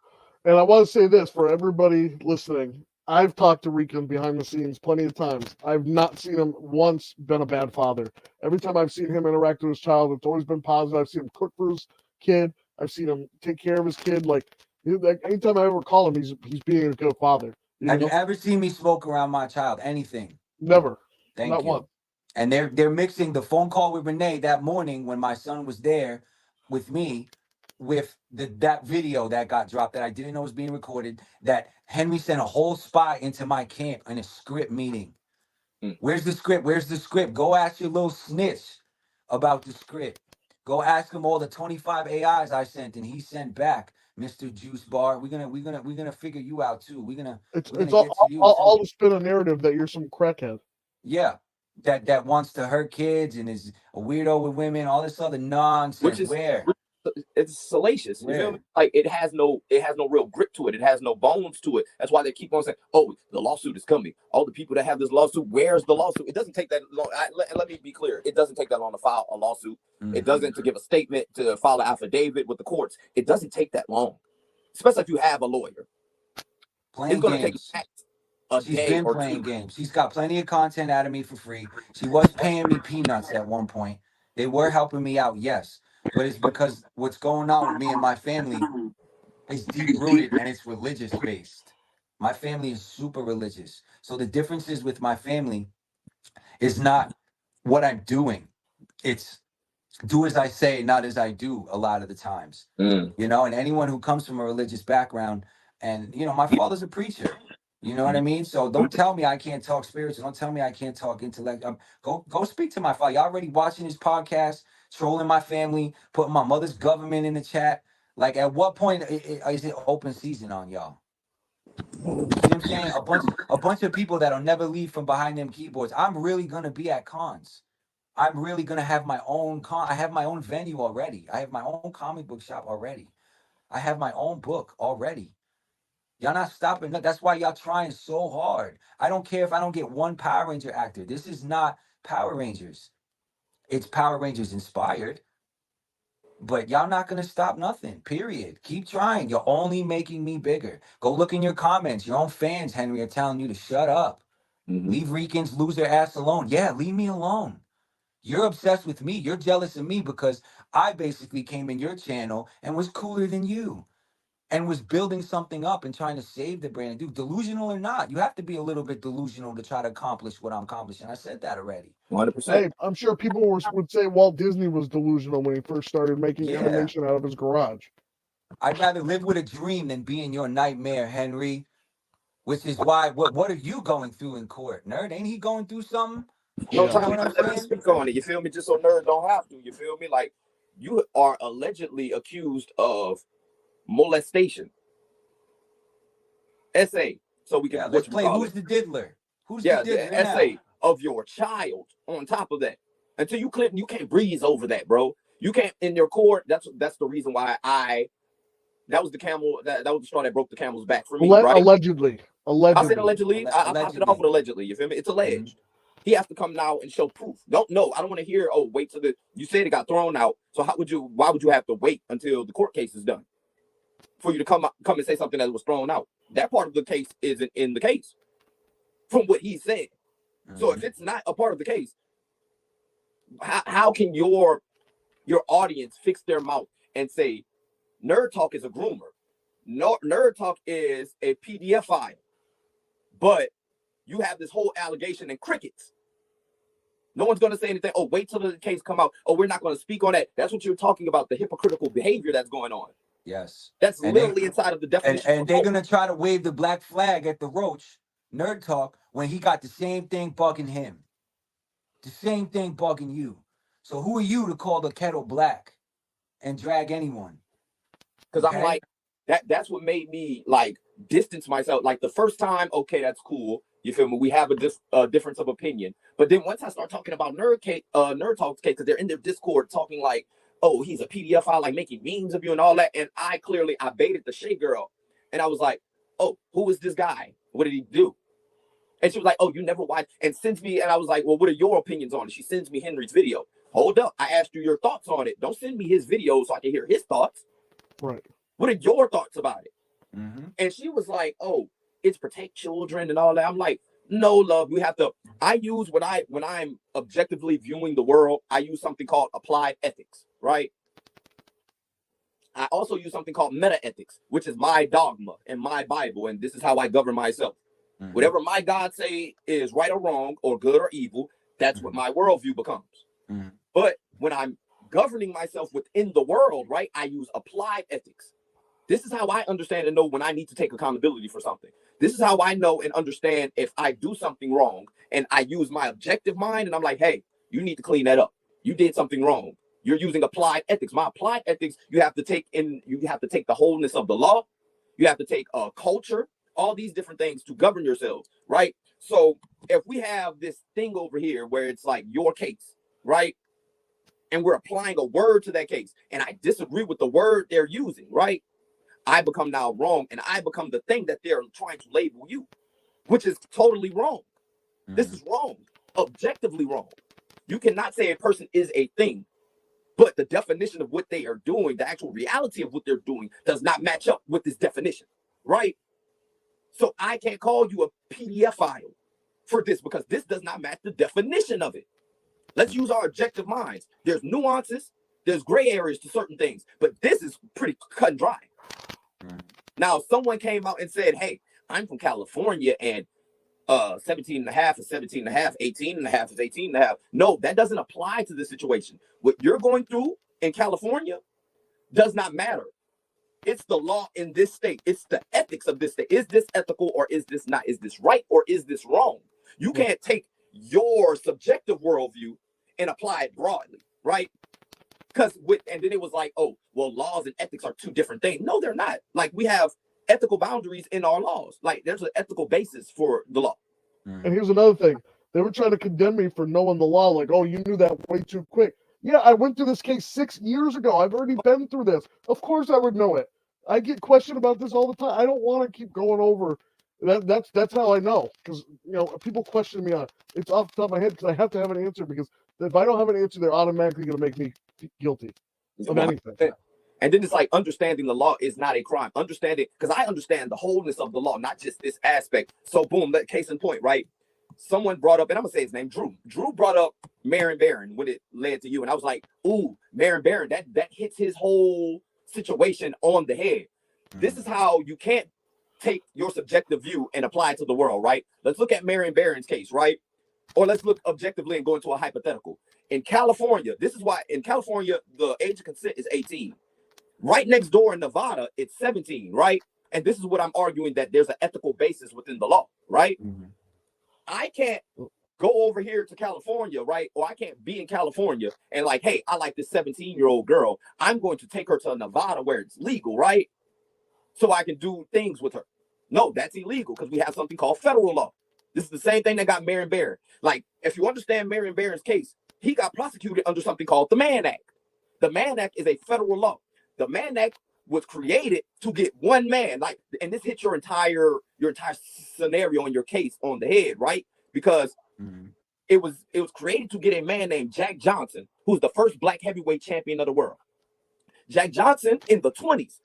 And I want to say this for everybody listening. I've talked to Rican behind the scenes plenty of times. I've not seen him once been a bad father. Every time I've seen him interact with his child, it's always been positive. I've seen him cook for his kid. I've seen him take care of his kid. Like anytime I ever call him, he's being a good father. Have you know? ever seen me smoke around my child? Anything? Never. Thank Not you. once. And they're mixing the phone call with Renee that morning when my son was there with me with that video that got dropped that I didn't know was being recorded, that Henry sent a whole spy into my camp in a script meeting. Mm. Where's the script? Where's the script? Go ask your little snitch about the script. Go ask him all the 25 AIs I sent and he sent back, Mr. Juice Bar. We're gonna figure you out too. We're gonna It's get all, to you all too. to spin a narrative that you're some crackhead. Yeah. That wants to hurt kids and is a weirdo with women, all this other nonsense. which is Where? it's salacious. You feel Where? me? Like it has no real grip to it. It has no bones to it. That's why they keep on saying, "Oh, the lawsuit is coming." All the people that have this lawsuit, where's the lawsuit? It doesn't take that long. Let me be clear. It doesn't take that long to file a lawsuit. It doesn't to give a statement, to file an affidavit with the courts. It doesn't take that long, especially if you have a lawyer. Playing It's going to take games. a She's day been or playing two. games. She's got plenty of content out of me for free. She was paying me peanuts at one point. They were helping me out, yes. But it's because what's going on with me and my family is deep rooted and it's religious based. My family is super religious. So the differences with my family is not what I'm doing. It's do as I say, not as I do a lot of the times. You know, and anyone who comes from a religious background, and you know, my father's a preacher. You know what I mean? So don't tell me I can't talk spiritual. Don't tell me I can't talk intellect. Go speak to my father. Y'all already watching his podcast, trolling my family, putting my mother's government in the chat. Like, at what point is it open season on y'all? You see what I'm saying? A bunch of people that'll never leave from behind them keyboards. I'm really gonna be at cons. I'm really gonna have my own con. I have my own venue already. I have my own comic book shop already. I have my own book already. Y'all not stopping. That's why y'all trying so hard. I don't care if I don't get one Power Ranger actor. This is not Power Rangers. It's Power Rangers inspired. But y'all not gonna stop nothing. Period. Keep trying. You're only making me bigger. Go look in your comments. Your own fans, Henry, are telling you to shut up. Leave Ricans lose their ass alone. Yeah, leave me alone. You're obsessed with me. You're jealous of me because I basically came in your channel and was cooler than you and was building something up and trying to save the brand. Dude, delusional or not, you have to be a little bit delusional to try to accomplish what I'm accomplishing. I said that already. 100%. Hey, I'm sure people would say Walt Disney was delusional when he first started making animation out of his garage. I'd rather live with a dream than be in your nightmare, Henry. Which is why, what are you going through in court, nerd? Ain't he going through something? No You know time. what I'm Let me saying? speak on it. You feel me? Just so nerd don't have to. You feel me? Like you are allegedly accused of molestation. Essay. So we can Yeah, let's play. Who's it? the diddler? Who's Yeah, the diddler the essay now? of your child. On top of that, until you clip, you can't breeze over that, bro. You can't in your court. That's the reason why that was the camel that was the straw that broke the camel's back for me, right? Allegedly. I said allegedly. I popped it off with allegedly. You feel me? It's alleged. He has to come now and show proof. Don't know. I don't want to hear. Oh, wait till you said it got thrown out. So why would you have to wait until the court case is done for you to come and say something that was thrown out? That part of the case isn't in the case, from what he said. So if it's not a part of the case, how can your audience fix their mouth and say Nerd Talk is a groomer? No, Nerd Talk is a PDF file, but you have this whole allegation and crickets. No one's going to say anything. Oh, wait till the case come out. Oh, we're not going to speak on that. That's what you're talking about, the hypocritical behavior that's going on. Yes. That's literally inside of the definition. And they're going to try to wave the black flag at the Roach, Nerd Talk, when he got the same thing bugging him. The same thing bugging you. So who are you to call the kettle black and drag anyone? Because I'm like, that's what made me like distance myself. Like the first time, okay, that's cool. You feel me? We have a difference of opinion. But then once I start talking about Nerd Talk's case, because they're in their Discord talking like, oh, he's a PDF file, like making memes of you and all that. And I baited the Shay girl. And I was like, oh, who is this guy? What did he do? And she was like, oh, you never watched, and sends me, and I was like, well, what are your opinions on it? She sends me Henry's video. Hold up. I asked you your thoughts on it. Don't send me his video so I can hear his thoughts. Right. What are your thoughts about it? Mm-hmm. And she was like, oh, it's protect children and all that. I'm like, no, love, we have to. I use when I'm objectively viewing the world, I use something called applied ethics, right? I also use something called meta ethics, which is my dogma and my Bible, and this is how I govern myself. Mm-hmm. Whatever my God say is right or wrong or good or evil, that's what my worldview becomes. Mm-hmm. But when I'm governing myself within the world, right, I use applied ethics. This is how I understand and know when I need to take accountability for something. This is how I know and understand if I do something wrong and I use my objective mind and I'm like, hey, you need to clean that up. You did something wrong. You're using applied ethics. My applied ethics, you have to take the wholeness of the law. You have to take culture, all these different things to govern yourselves, right? So if we have this thing over here where it's like your case, right? And we're applying a word to that case, and I disagree with the word they're using, right? I become now wrong, and I become the thing that they're trying to label you, which is totally wrong. Mm-hmm. This is wrong, objectively wrong. You cannot say a person is a thing, but the definition of what they are doing, the actual reality of what they're doing, does not match up with this definition, right? So I can't call you a PDF file for this because this does not match the definition of it. Let's use our objective minds. There's nuances, there's gray areas to certain things, but this is pretty cut and dry. Now, if someone came out and said, hey, I'm from California and 17 and a half is 17 and a half, 18 and a half is 18 and a half. No, that doesn't apply to this situation. What you're going through in California does not matter. It's the law in this state. It's the ethics of this state. Is this ethical or is this not? Is this right or is this wrong? You can't take your subjective worldview and apply it broadly, right? And then it was like, oh, well, laws and ethics are two different things. No, they're not. Like, we have ethical boundaries in our laws. Like, there's an ethical basis for the law. And here's another thing. They were trying to condemn me for knowing the law. Like, oh, you knew that way too quick. Yeah, I went through this case 6 years ago. I've already been through this. Of course I would know it. I get questioned about this all the time. I don't want to keep going over. That's how I know. Because, people question me on it. It's off the top of my head because I have to have an answer, because if I don't have an answer, they're automatically going to make me guilty of anything. And then it's like, understanding the law is not a crime. Understanding, because I understand the wholeness of the law, not just this aspect. So boom, that case in point, right? Someone brought up, and I'm gonna say his name, Drew. Drew brought up Marion Barron when it led to you, and I was like, ooh, Marion Barron, that hits his whole situation on the head. This is how you can't take your subjective view and apply it to the world, right? Let's look at Marion Barron's case, right? Or let's look objectively and go into a hypothetical. In California, this is why in California, the age of consent is 18. Right next door in Nevada, it's 17, right? And this is what I'm arguing, that there's an ethical basis within the law, right? Mm-hmm. I can't go over here to California, right? Or I can't be in California and like, hey, I like this 17-year-old girl. I'm going to take her to Nevada where it's legal, right? So I can do things with her. No, that's illegal because we have something called federal law. This is the same thing that got Marion Barron. Like, if you understand Marion Barron's case, he got prosecuted under something called the Mann Act. The Mann Act is a federal law. The Mann Act was created to get one man, like, and this hits your entire scenario in your case on the head, right? Because it was created to get a man named Jack Johnson, who's the first black heavyweight champion of the world. Jack Johnson in the 20s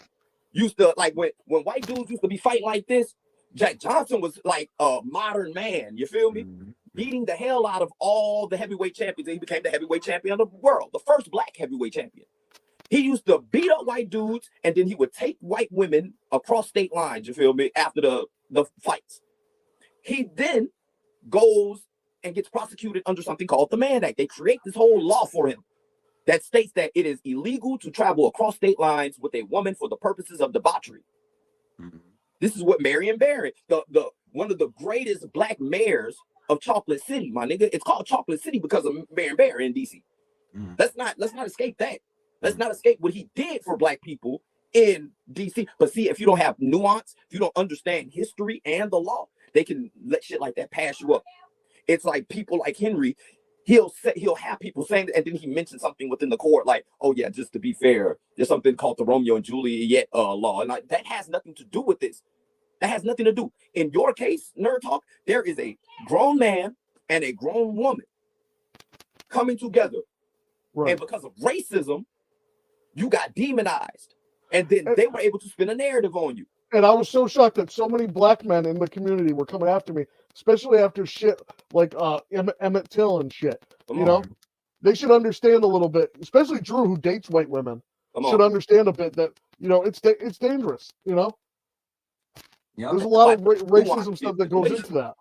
used to, like, when white dudes used to be fighting like this, Jack Johnson was like a modern man, you feel me? Beating the hell out of all the heavyweight champions. And he became the heavyweight champion of the world, the first black heavyweight champion. He used to beat up white dudes, and then he would take white women across state lines, you feel me, after the fights. He then goes and gets prosecuted under something called the Mann Act. They create this whole law for him that states that it is illegal to travel across state lines with a woman for the purposes of debauchery. This is what Marion Barron, the one of the greatest black mayors of Chocolate City, my nigga. It's called Chocolate City because of Marion Barron in DC. Let's not escape that. Let's not escape what he did for black people in DC. But see, if you don't have nuance, if you don't understand history and the law, they can let shit like that pass you up. It's like people like Henry, he'll have people saying that, and then he mentions something within the court, like, oh yeah, just to be fair, there's something called the Romeo and Juliet law, and like, that has nothing to do with this. That has nothing to do. In your case, Nerd Talk, there is a grown man and a grown woman coming together, Right. and because of racism, you got demonized, and then they were able to spin a narrative on you. And I was so shocked that so many black men in the community were coming after me, especially after shit like Emmett Till and shit. Come You know, on, they should understand a little bit, especially Drew, who dates white women, come should on. understand a bit that, you know, it's dangerous. You know, Yep. there's a lot of Nuance racism to your stuff that goes situation. into that.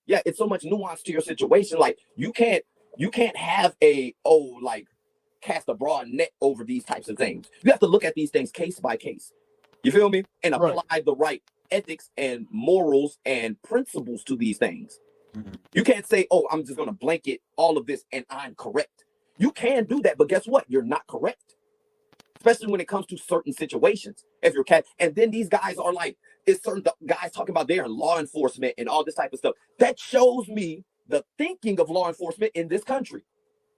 Yeah, it's so much nuance to your situation. Like you can't have like cast a broad net over these types of things. You have to look at these things case by case. You feel me? And Right. apply the right ethics and morals and principles to these things. Mhm. You can't say, oh, I'm just gonna blanket all of this and I'm correct. You can do that, but guess what? You're not correct. Especially when it comes to certain situations. If you're cat, and then these guys are like, it's certain guys talking about they're in law enforcement and all this type of stuff. That shows me the thinking of law enforcement in this country.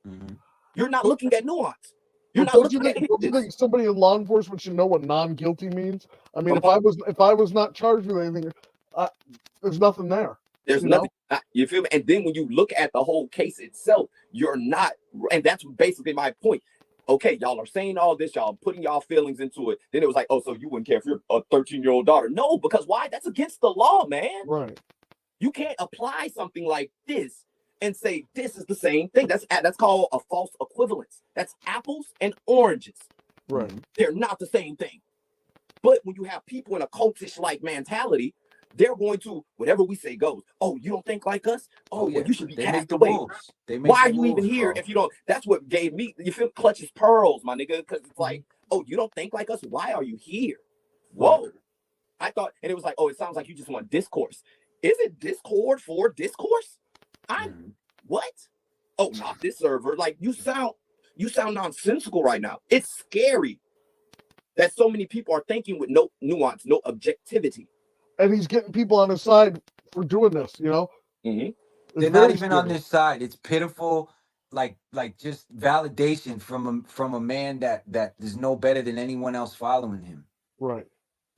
Mhm. You're not looking at nuance. You're But not don't you looking at think this. somebody in law enforcement should know what non-guilty means? I mean, Come if I was not charged with anything, there's nothing there. There's You know? nothing. You feel me? And then when you look at the whole case itself, you're not, and that's basically my point. Okay, y'all are saying all this, y'all putting y'all feelings into it. Then it was like, oh, so you wouldn't care if you're a 13-year-old daughter? No, because why? That's against the law, man. Right. You can't apply something like this and say this is the same thing. That's called a false equivalence. That's apples and oranges. Right. They're not the same thing. But when you have people in a cultish like mentality, they're going to whatever we say goes. Oh, you don't think like us? Oh, yeah. well, you should be They make cast the away. rules. They make Why the are you even rules, here bro. if you don't? That's what gave me. You feel clutches pearls, my nigga, because it's like, oh, you don't think like us? Why are you here? Whoa. I thought, and it was like, oh, it sounds like you just want discourse. Is it Discord for discourse? Mhm. What? Oh, not this server. Like you sound nonsensical right now. It's scary that so many people are thinking with no nuance, no objectivity. And he's getting people on his side for doing this. You know, Mm-hmm. It's They're not very even on scary. this side. It's pitiful, like just validation from a man that is no better than anyone else following him. Right.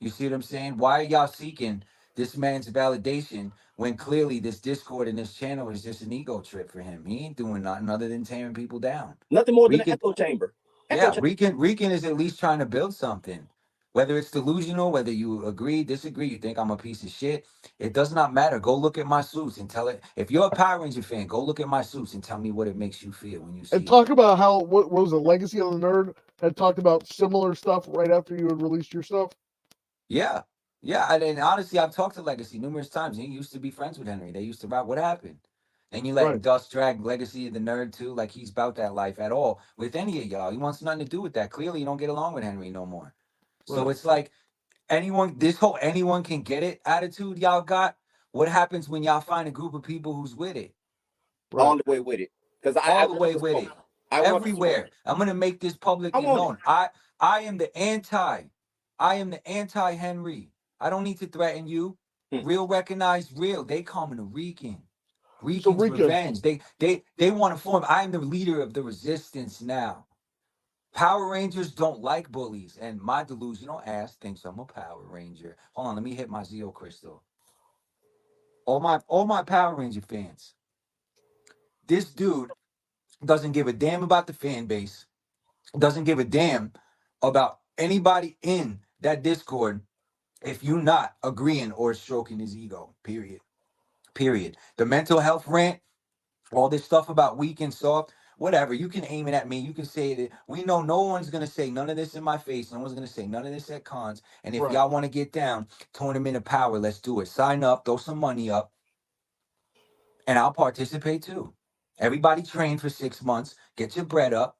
You see what I'm saying? Why are y'all seeking this man's validation when clearly this Discord and this channel is just an ego trip for him? He ain't doing nothing other than tearing people down. Nothing more than an Rican, echo chamber. yeah, Rican is at least trying to build something. Whether it's delusional, whether you agree, disagree, you think I'm a piece of shit, it does not matter. Go look at my suits and tell it. If you're a Power Ranger fan, go look at my suits and tell me what it makes you feel when you see And it. talk about how what was the Legacy of the Nerd had talked about similar stuff right after you had released your stuff. Yeah. Yeah. And honestly, I've talked to Legacy numerous times. He used to be friends with Henry. They used to about what happened. And you letting Right. Dust drag Legacy of the Nerd too, like he's about that life at all with any of y'all. He wants nothing to do with that. Clearly, you don't get along with Henry no more. So Right. it's like this whole anyone can get it attitude y'all got. What happens when y'all find a group of people who's with it? All Right. the way with it. Because I All the want way the with smoke. it. I want the smoke. Everywhere. I'm gonna make this I publicly want known. I am the anti Henry. I don't need to threaten you. Hmm. Real recognize real. They coming to Rican. So Rican's Rican, revenge. They want to form. I am the leader of the resistance now. Power Rangers don't like bullies, and my delusional ass thinks I'm a Power Ranger. Hold on, let me hit my Zeo Crystal. All my Power Ranger fans. This dude doesn't give a damn about the fan base. Doesn't give a damn about anybody in that Discord if you not agreeing or stroking his ego. Period. Period. The mental health rant, all this stuff about weak and soft, whatever. You can aim it at me. You can say it. We know no one's gonna say none of this in my face. No one's gonna say none of this at cons. And if Right. y'all want to get down, tournament of power, let's do it. Sign up, throw some money up, and I'll participate too. Everybody train for 6 months, get your bread up,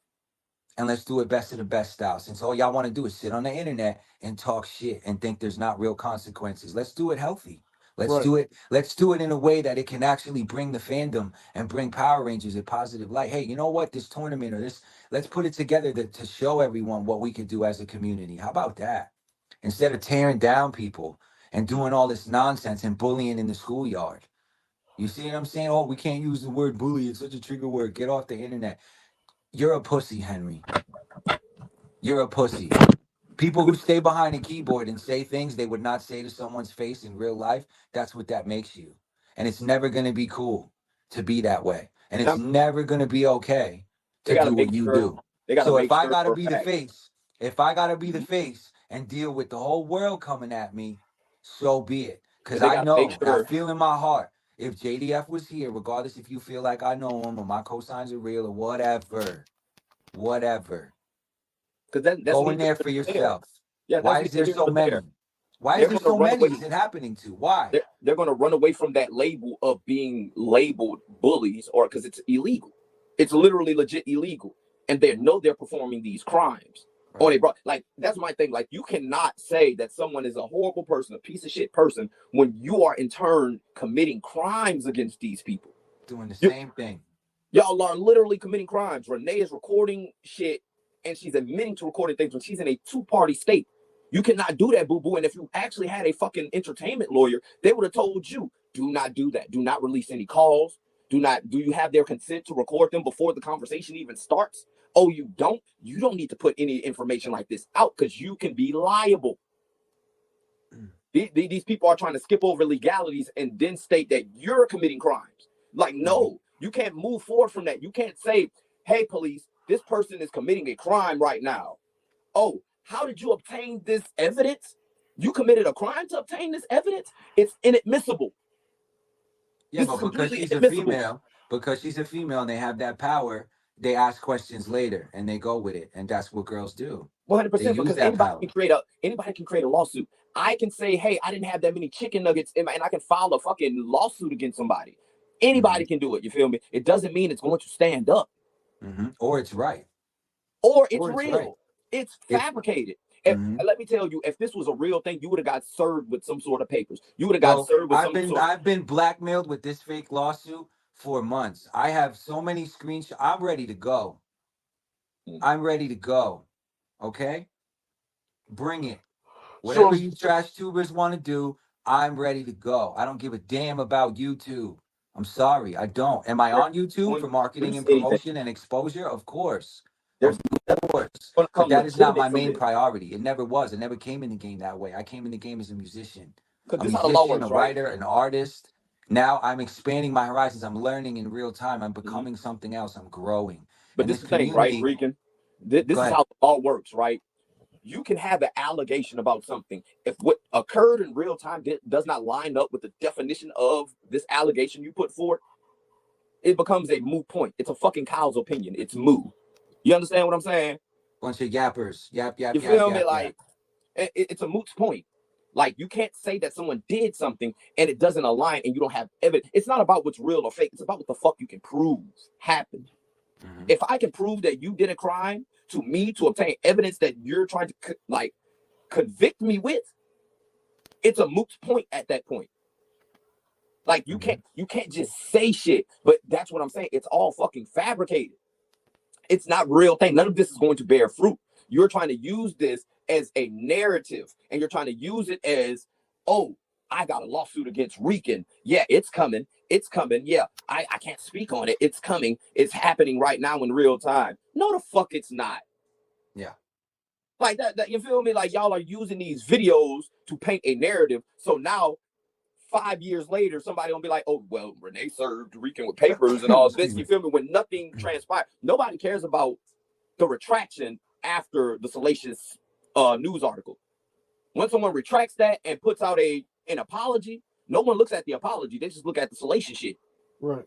and let's do it best of the best style. Since all y'all want to do is sit on the internet and talk shit and think there's not real consequences, let's do it healthy. Let's Right. do it. Let's do it in a way that it can actually bring the fandom and bring Power Rangers a positive light. Hey, you know what? This tournament or this, let's put it together to show everyone what we can do as a community. How about that? instead of tearing down people and doing all this nonsense and bullying in the schoolyard. You see what I'm saying? Oh, we can't use the word bully. It's such a trigger word. Get off the internet. You're a pussy, Henry. You're a pussy. People who stay behind a keyboard and say things they would not say to someone's face in real life, that's what that makes you. And it's never going to be cool to be that way. And it's never going to be okay to do what you do. So if I got to be the face, if I got to be the face and deal with the whole world coming at me, so be it. Because I know, I feel in my heart, if JDF was here, regardless if you feel like I know him or my cosigns are real or whatever, because that's go in there for yourself. Yeah, why is there so many? Why is there so many? Is it happening to? Why? They're going to run away from that label of being labeled bullies, or because it's illegal. It's literally legit illegal, and they know they're performing these crimes. Right. Or they brought, like, that's my thing. Like, you cannot say that someone is a horrible person, a piece of shit person, when you are in turn committing crimes against these people. Doing the same thing. Y'all are literally committing crimes. Renee is recording shit, and she's admitting to recording things when she's in a two-party state. You cannot do that, boo-boo. And if you actually had a fucking entertainment lawyer, they would have told you, do not do that. Do not release any calls. Do you have their consent to record them before the conversation even starts? Oh, you don't? You don't need to put any information like this out because you can be liable. These people are trying to skip over legalities and then state that you're committing crimes. Like, no, you can't move forward from that. You can't say, hey, police, this person is committing a crime right now. Oh, how did you obtain this evidence? You committed a crime to obtain this evidence? It's inadmissible. Yeah, but because she's a female and they have that power, they ask questions later and they go with it. And that's what girls do. 100%, because anybody can create a lawsuit. I can say, hey, I didn't have that many chicken nuggets and I can file a fucking lawsuit against somebody. Anybody can do it. You feel me? It doesn't mean it's going to stand up. Or it's right. Or it's real. Right. It's fabricated. Let me tell you, if this was a real thing, you would have got served with some sort of papers. You would have got served with I've been blackmailed with this fake lawsuit for months. I have so many screenshots. I'm ready to go. I'm ready to go. Okay? Bring it. Whatever you trash tubers want to do, I'm ready to go. I don't give a damn about YouTube. I'm sorry, I don't. Am I on YouTube for marketing and promotion and exposure? Of course. But that is not my main priority. It never was. It never came in the game that way. I came in the game as a musician. A writer, an artist. Now I'm expanding my horizons. I'm learning in real time. I'm becoming something else. I'm growing. But this is the thing, right, Rican? This is how it all works, right? You can have an allegation about something. If what occurred in real time does not line up with the definition of this allegation you put forward, it becomes a moot point. It's a fucking cow's opinion. It's moot. You understand what I'm saying? Bunch of yappers. Yap. You feel me? Like, it's a moot point. Like, you can't say that someone did something and it doesn't align and you don't have evidence. It's not about what's real or fake. It's about what the fuck you can prove happened. If I can prove that you did a crime to me to obtain evidence that you're trying to convict me with, it's a moot point at that point. Like, you can't just say shit. But that's what I'm saying. It's all fucking fabricated. It's not real thing. None of this is going to bear fruit. You're trying to use this as a narrative, and you're trying to use it as, oh, I got a lawsuit against Rican. Yeah, it's coming. It's coming. Yeah, I can't speak on it. It's coming. It's happening right now in real time. No, the fuck it's not. Yeah. Like that you feel me? Like, y'all are using these videos to paint a narrative. So now, 5 years later, somebody gonna be like, oh, well, Renee served Rican with papers and all this. You feel me? When nothing transpired. Nobody cares about the retraction after the salacious news article. When someone retracts that and puts out an apology, no one looks at the apology. They just look at the salacious shit. Right.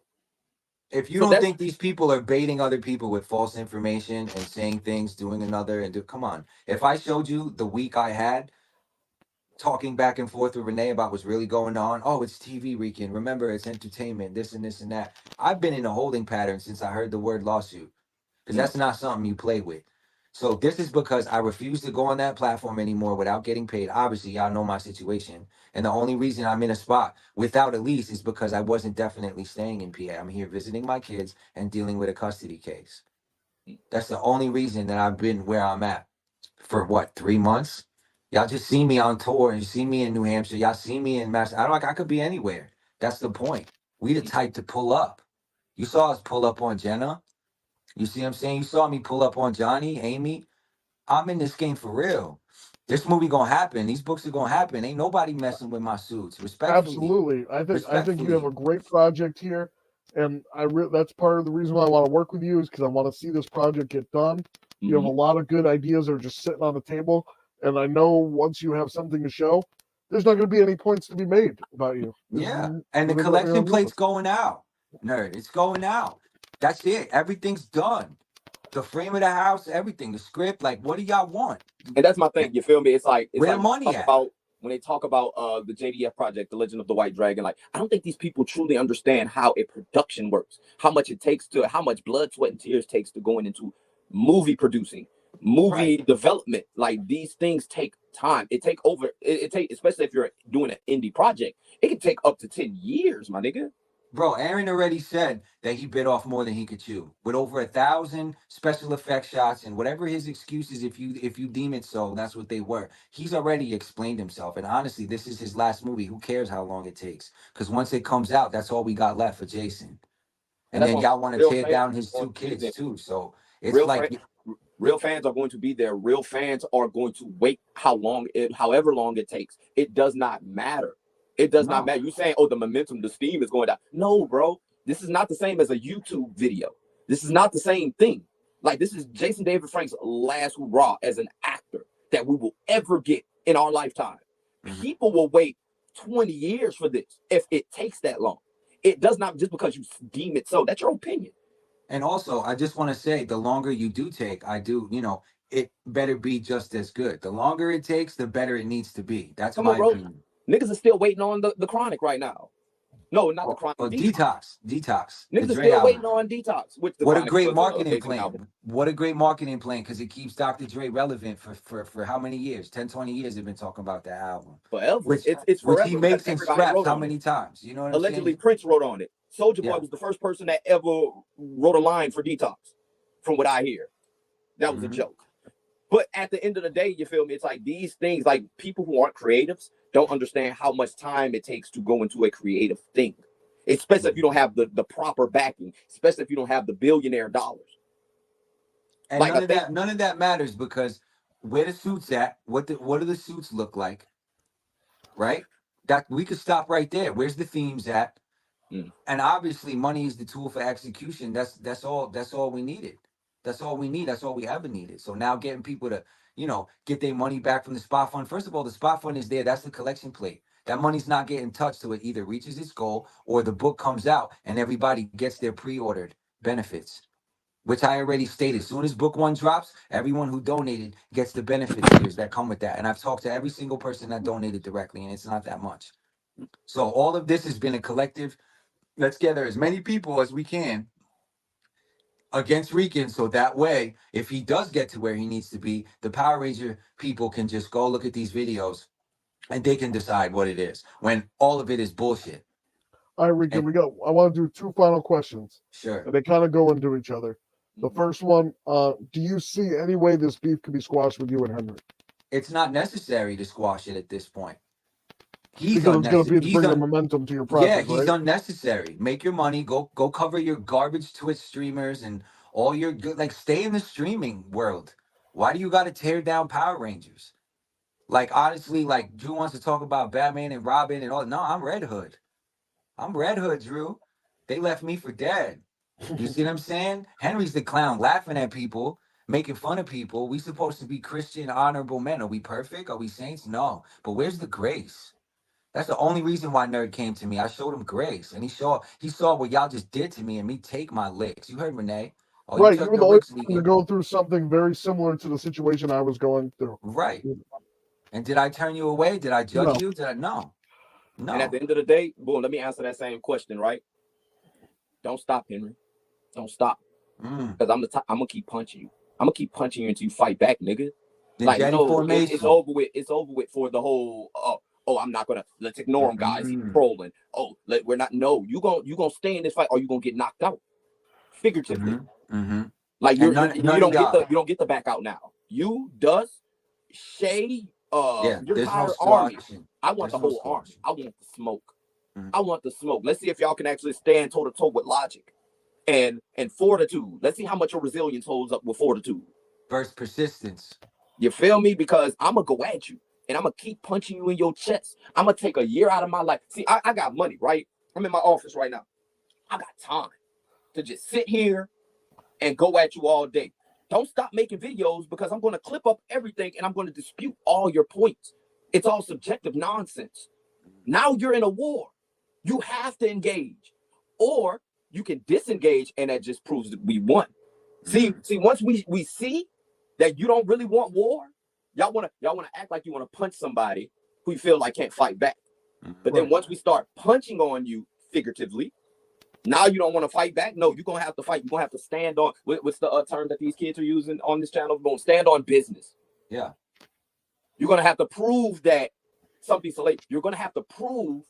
If you don't think these people are baiting other people with false information and saying things, doing another, come on. If I showed you the week I had talking back and forth with Renee about what's really going on, oh, it's TV, Rican. Remember, it's entertainment, this and this and that. I've been in a holding pattern since I heard the word lawsuit, because that's not something you play with. So this is because I refuse to go on that platform anymore without getting paid. Obviously, y'all know my situation. And the only reason I'm in a spot without a lease is because I wasn't definitely staying in PA. I'm here visiting my kids and dealing with a custody case. That's the only reason that I've been where I'm at for 3 months? Y'all just see me on tour and you see me in New Hampshire. Y'all see me in Mass. I could be anywhere. That's the point. We the type to pull up. You saw us pull up on Jenna. You see what I'm saying? You saw me pull up on Johnny, Amy. I'm in this game for real. This movie gonna happen. These books are gonna happen. Ain't nobody messing with my suits. Respectfully. Absolutely. I think you have Respectfully. a great project here, and that's part of the reason why I want to work with you is because I want to see this project get done. You have a Mhm. lot of good ideas that are just sitting on the table, and I know once you have something to show, there's not going to be any points to be made about you. Yeah. And the Within what collection you're plate's with. going out. Nerd. It's going out. That's it. Everything's done. The frame of the house, everything, the script. Like, what do y'all want? And that's my thing. You feel me? It's like Where the when money they talk at? about the JDF project, The Legend of the White Dragon. Like, I don't think these people truly understand how a production works, how much it takes to, how much blood, sweat, and tears takes to going into movie producing, movie development. Like these things take time. It take over. It take, especially if you're doing an indie project, it can take up to 10 years, my nigga. Bro, Aaron already said that he bit off more than he could chew. With over 1,000 special effect shots and whatever his excuses, if you deem it so, that's what they were. He's already explained himself. And honestly, this is his last movie. Who cares how long it takes? Because once it comes out, that's all we got left for Jason. And And that's then what y'all want to real tear fans down his are two going to be kids there. too. So it's Real like fans, real fans are going to be there. Real fans are going to wait however long it takes. It does not matter. It does not no. matter. You saying, oh, the momentum, the steam is going down. No, bro. This is not the same as a YouTube video. This is not the same thing. Like, this is Jason David Frank's last hurrah as an actor that we will ever get in our lifetime. Mhm. People will wait 20 years for this if it takes that long. It does not, just because you deem it so. That's your opinion. And also, I just want to say, the longer you do take, it better be just as good. The longer it takes, the better it needs to be. That's Come on, my bro. opinion. Niggas are still waiting on the Chronic right now. No, not the Chronic. Well, Detox. Detox, the Niggas are Dre still album. waiting on Detox, which the What a Chronic great was an marketing amazing album. plan. What a great marketing plan, because it keeps Dr. Dre relevant for how many years? 10, 20 years they've been talking about that album. Forever. Which It's which he forever because makes and everybody scraps wrote how on it. many times? You know what I'm Allegedly, saying? Prince wrote on it. Soulja Boy Yeah. was the first person that ever wrote a line for Detox, from what I hear. That was a Mhm. joke. But at the end of the day, you feel me? It's like these things, like people who aren't creatives don't understand how much time it takes to go into a creative thing, especially if you don't have the proper backing, especially if you don't have the billionaire dollars. And Like I think none of that matters, because where the suits at, what do the suits look like, right? That we could stop right there. Where's the themes at? Mm. And obviously money is the tool for execution. That's all we needed. That's all we need. That's all we ever needed. So now getting people to, get their money back from the spot fund. First of all, the spot fund is there. That's the collection plate. That money's not getting touched till it either reaches its goal or the book comes out and everybody gets their pre-ordered benefits, which I already stated. As soon as book one drops, everyone who donated gets the benefit tiers that come with that. And I've talked to every single person that donated directly, and it's not that much. So all of this has been a collective. Let's gather as many people as we can against Rican, so that way, if he does get to where he needs to be, the Power Ranger people can just go look at these videos and they can decide what it is when all of it is bullshit. All right, Rican, And I want to do two final questions, sure, and they kind of go into each other. The first one, do you see any way this beef could be squashed with you and Henry? it's not necessary to squash it at this point. He's Because it's going to unnecessary. be bringing momentum to your project, He's right? unnecessary. Make your money. Go cover your garbage Twitch streamers and all your good. Like, stay in the streaming world. Why do you got to tear down Power Rangers? Like, honestly, like, Drew wants to talk about Batman and Robin and all. No, I'm Red Hood. I'm Red Hood, Drew. They left me for dead. You see what I'm saying? Henry's the clown, laughing at people, making fun of people. We supposed to be Christian, honorable men. Are we perfect? Are we saints? No. But where's the grace? That's the only reason why Nerd came to me. I showed him grace, and he saw what y'all just did to me, and me take my licks. You heard Renee? Oh, you Right, you took were the the only licks, person to Negan. go through something very similar to the situation I was going through. Right. And did I turn you away? Did I judge you? Did I? No. And at No. the end of the day, boom, let me answer that same question, right? Don't stop, Henry. Don't stop. Because I'm gonna keep punching you. I'm gonna keep punching you until you fight back, nigga. The Like, Jedi no, formation. it's over with. It's over with for the whole. I'm not gonna, let's ignore him, guys. He's trolling. We're not. No, you gonna stay in this fight, or you gonna get knocked out, figuratively. Like, you none don't of y'all. get the back out now. You, Dust, Shay, Yeah, your there's no entire army. squashing. I want There's the no whole army. squashing. I want the smoke. Mhm. I want the smoke. Let's see if y'all can actually stand toe to toe with logic and fortitude. Let's see how much your resilience holds up with fortitude. Versus persistence. You feel me? Because I'm gonna go at you and I'm gonna keep punching you in your chest. I'm gonna take a year out of my life. See, I got money, right? I'm in my office right now. I got time to just sit here and go at you all day. Don't stop making videos because I'm going to clip up everything and I'm going to dispute all your points. It's all subjective nonsense. Now you're in a war. You have to engage, or you can disengage, and that just proves that we won. See, once we see that you don't really want war, y'all want to act like you want to punch somebody who you feel like can't fight back. But then once we start punching on you figuratively, now you don't want to fight back. No, you're gonna have to fight. You're gonna have to stand on. What's the term that these kids are using on this channel? You're gonna stand on business. Yeah. You're gonna have to prove that something's late. You're gonna have to prove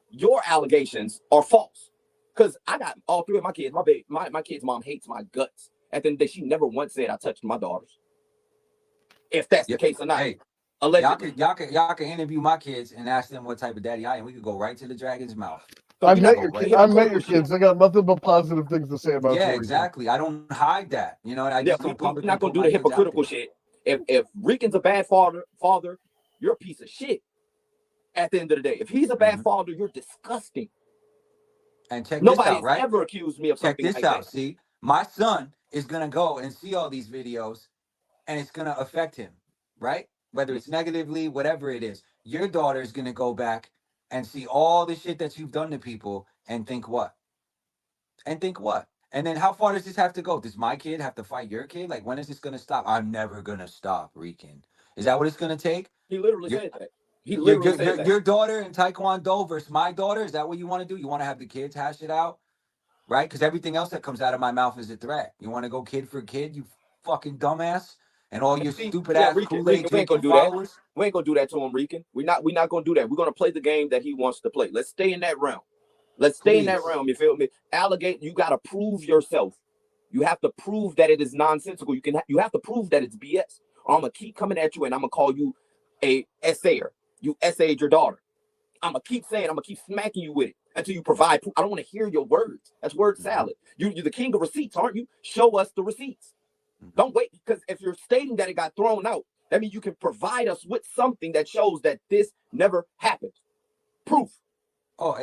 your allegations are false. Because I got all three of my kids. My kid's mom hates my guts. At the end of the day, she never once said I touched my daughters. If that's the case or not. Hey, allegedly. y'all can interview my kids and ask them what type of daddy I am. We could go right to the dragon's mouth. I met your kids. They got nothing but positive things to say about you. Yeah, exactly. I don't hide that. You know, I just don't publicly. We're not gonna do the hypocritical shit. If Rican's a bad father, you're a piece of shit. At the end of the day, if he's a bad father, you're disgusting. And check this out, right? Nobody's ever accused me of something like that. Check this out. See, my son is gonna go and see all these videos, and it's gonna affect him, right? Whether it's negatively, whatever it is. Your daughter is gonna go back and see all the shit that you've done to people and think what? And then how far does this have to go? Does my kid have to fight your kid? Like, when is this going to stop? I'm never going to stop, Rican. Is that what it's going to take? He literally said that. He literally said that. Your daughter in Taekwondo versus my daughter, is that what you want to do? You want to have the kids hash it out? Right? Because everything else that comes out of my mouth is a threat. You want to go kid for kid, you fucking dumbass? And all your stupid ass Kool-Aid drinking followers? We ain't gonna do that to him, Rican. We're not gonna do that. We're gonna play the game that he wants to play. Let's stay in that realm. Let's stay in that realm. You feel me? Allegate. You gotta prove yourself. You have to prove that it is nonsensical. You have to prove that it's BS. Or I'm gonna keep coming at you and I'm gonna call you a essayer. You essayed your daughter. I'm gonna keep smacking you with it until you provide proof. I don't want to hear your words. That's word salad. You're the king of receipts, aren't you? Show us the receipts. Don't wait, because if you're stating that it got thrown out, that means you can provide us with something that shows that this never happened. Proof. Oh,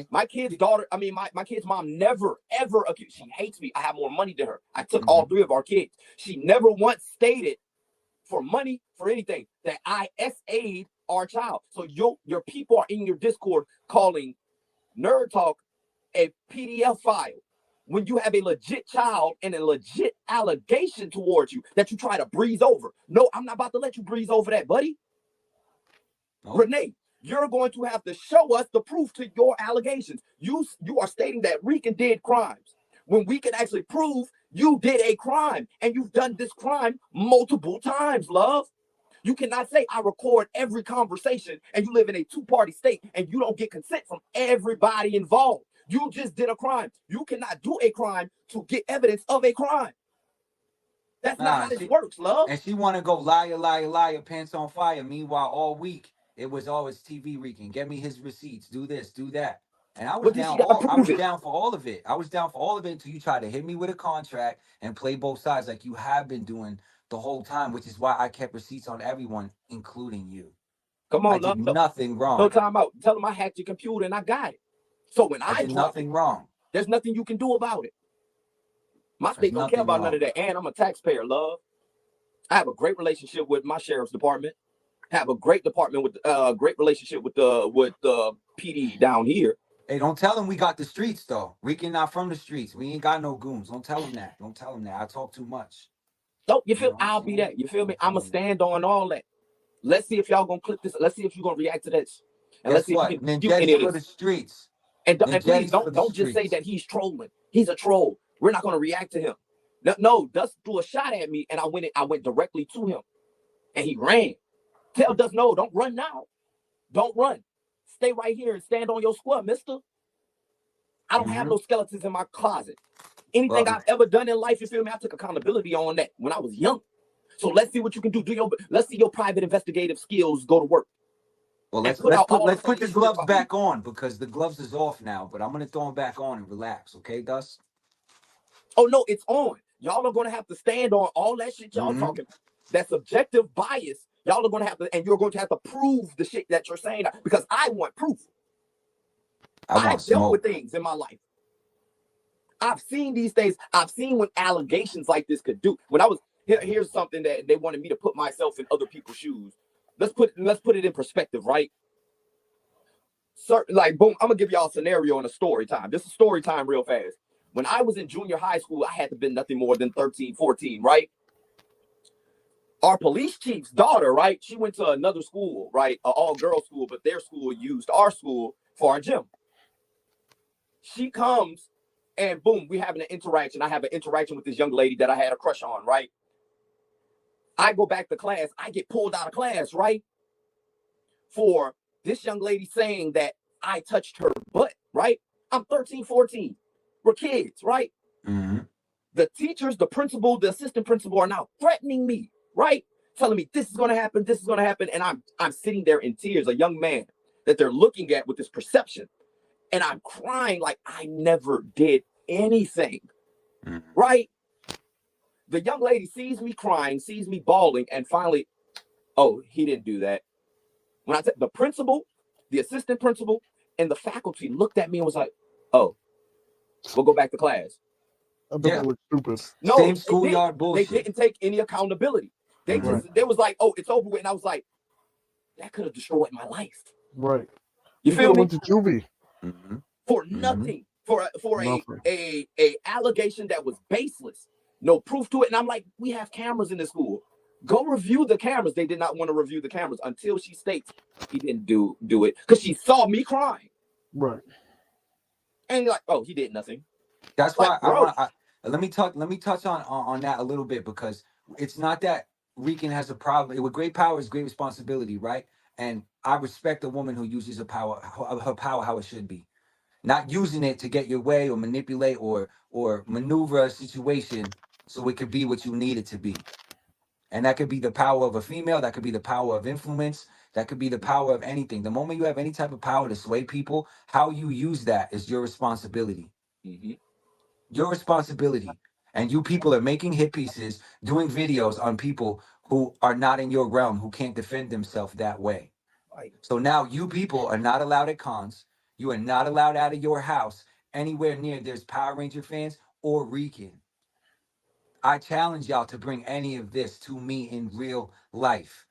my kid's daughter, my kid's mom never, ever accused. She hates me. I have more money than her. I took all three of our kids. She never once stated for money, for anything, that I SA'd our child. So your people are in your Discord calling Nerd Talk a PDF file when you have a legit child and a legit allegation towards you that you try to breeze over. No, I'm not about to let you breeze over that, buddy. Oh. Renee, you're going to have to show us the proof to your allegations. You are stating that Rican did crimes when we can actually prove you did a crime, and you've done this crime multiple times, love. You cannot say I record every conversation and you live in a two-party state and you don't get consent from everybody involved. You just did a crime. You cannot do a crime to get evidence of a crime. That's not how this works, love. And she want to go liar, liar, liar, pants on fire. Meanwhile, all week, it's TV Rican. Get me his receipts. Do this, do that. And I was down for all of it. I was down for all of it until you tried to hit me with a contract and play both sides like you have been doing the whole time, which is why I kept receipts on everyone, including you. Come on, I did nothing wrong. No time out. Tell them I hacked your computer and I got it. So when I did nothing wrong, there's nothing you can do about it. My state don't care about none of that. And I'm a taxpayer, love. I have a great relationship with my sheriff's department. I have a great relationship with the PD down here. Hey, don't tell them we got the streets though. Rican not from the streets. We ain't got no goons. Don't tell them that. Don't tell them that. I talk too much. Don't you feel? I'll be that. You feel me? I'ma stand on all that. Let's see if y'all gonna clip this. Let's see if you're gonna react to this. And let's see if you can do any of the streets. And please don't just say that he's trolling. He's a troll. We're not gonna react to him. No, Dust threw a shot at me and I went directly to him. And he ran. Tell Dust, no, don't run now. Don't run. Stay right here and stand on your square, mister. I don't have no skeletons in my closet. Anything I've ever done in life, you feel me? I took accountability on that when I was young. So let's see what you can do. Let's see your private investigative skills go to work. Well, And let's put the shit gloves about back on, because the gloves is off now. But I'm gonna throw them back on and relax, okay, Dust? Oh no, it's on. Y'all are gonna have to stand on all that shit y'all talking. That subjective bias. Y'all are gonna have to, and you're going to have to prove the shit that you're saying, because I want proof. I've dealt with things in my life. I've seen these things. I've seen what allegations like this could do. When I was here's something that they wanted me to put myself in other people's shoes. Let's put it in perspective, right? Like, boom, I'm gonna give y'all a scenario and a story time. This is story time real fast. When I was in junior high school, I had to been nothing more than 13, 14, right? Our police chief's daughter, right? She went to another school, right? An all-girls school, but their school used our school for our gym. She comes and boom, we having an interaction. I have an interaction with this young lady that I had a crush on, right? I go back to class. I get pulled out of class, right? For this young lady saying that I touched her butt, right? I'm 13, 14. We're kids, right? The teachers, the principal, the assistant principal are now threatening me, right? Telling me this is going to happen, this is going to happen. And I'm sitting there in tears, a young man that they're looking at with this perception. And I'm crying like I never did anything, right? The young lady sees me crying, sees me bawling, and finally, oh, he didn't do that. When I said the principal, the assistant principal, and the faculty looked at me and was like, oh, we'll go back to class. I bet they look stupid. No, same schoolyard bullshit. They didn't take any accountability. They was like, oh, it's over with. And I was like, that could have destroyed my life. Right. You feel me? Went to juvie. For nothing. For a allegation that was baseless. No proof to it. And I'm like, we have cameras in the school. Go review the cameras. They did not want to review the cameras until she states he didn't do it because she saw me crying. Right. And you're like, oh, he did nothing. That's why let me touch on that a little bit, because it's not that Rican has a problem. With great power is great responsibility, right? And I respect a woman who uses her power how it should be. Not using it to get your way or manipulate or maneuver a situation so it could be what you need it to be. And that could be the power of a female, that could be the power of influence, that could be the power of anything. The moment you have any type of power to sway people, how you use that is your responsibility. Your responsibility. And you people are making hit pieces, doing videos on people who are not in your realm, who can't defend themselves that way. So now you people are not allowed at cons. You are not allowed out of your house anywhere near there's Power Ranger fans or Rican. I challenge y'all to bring any of this to me in real life.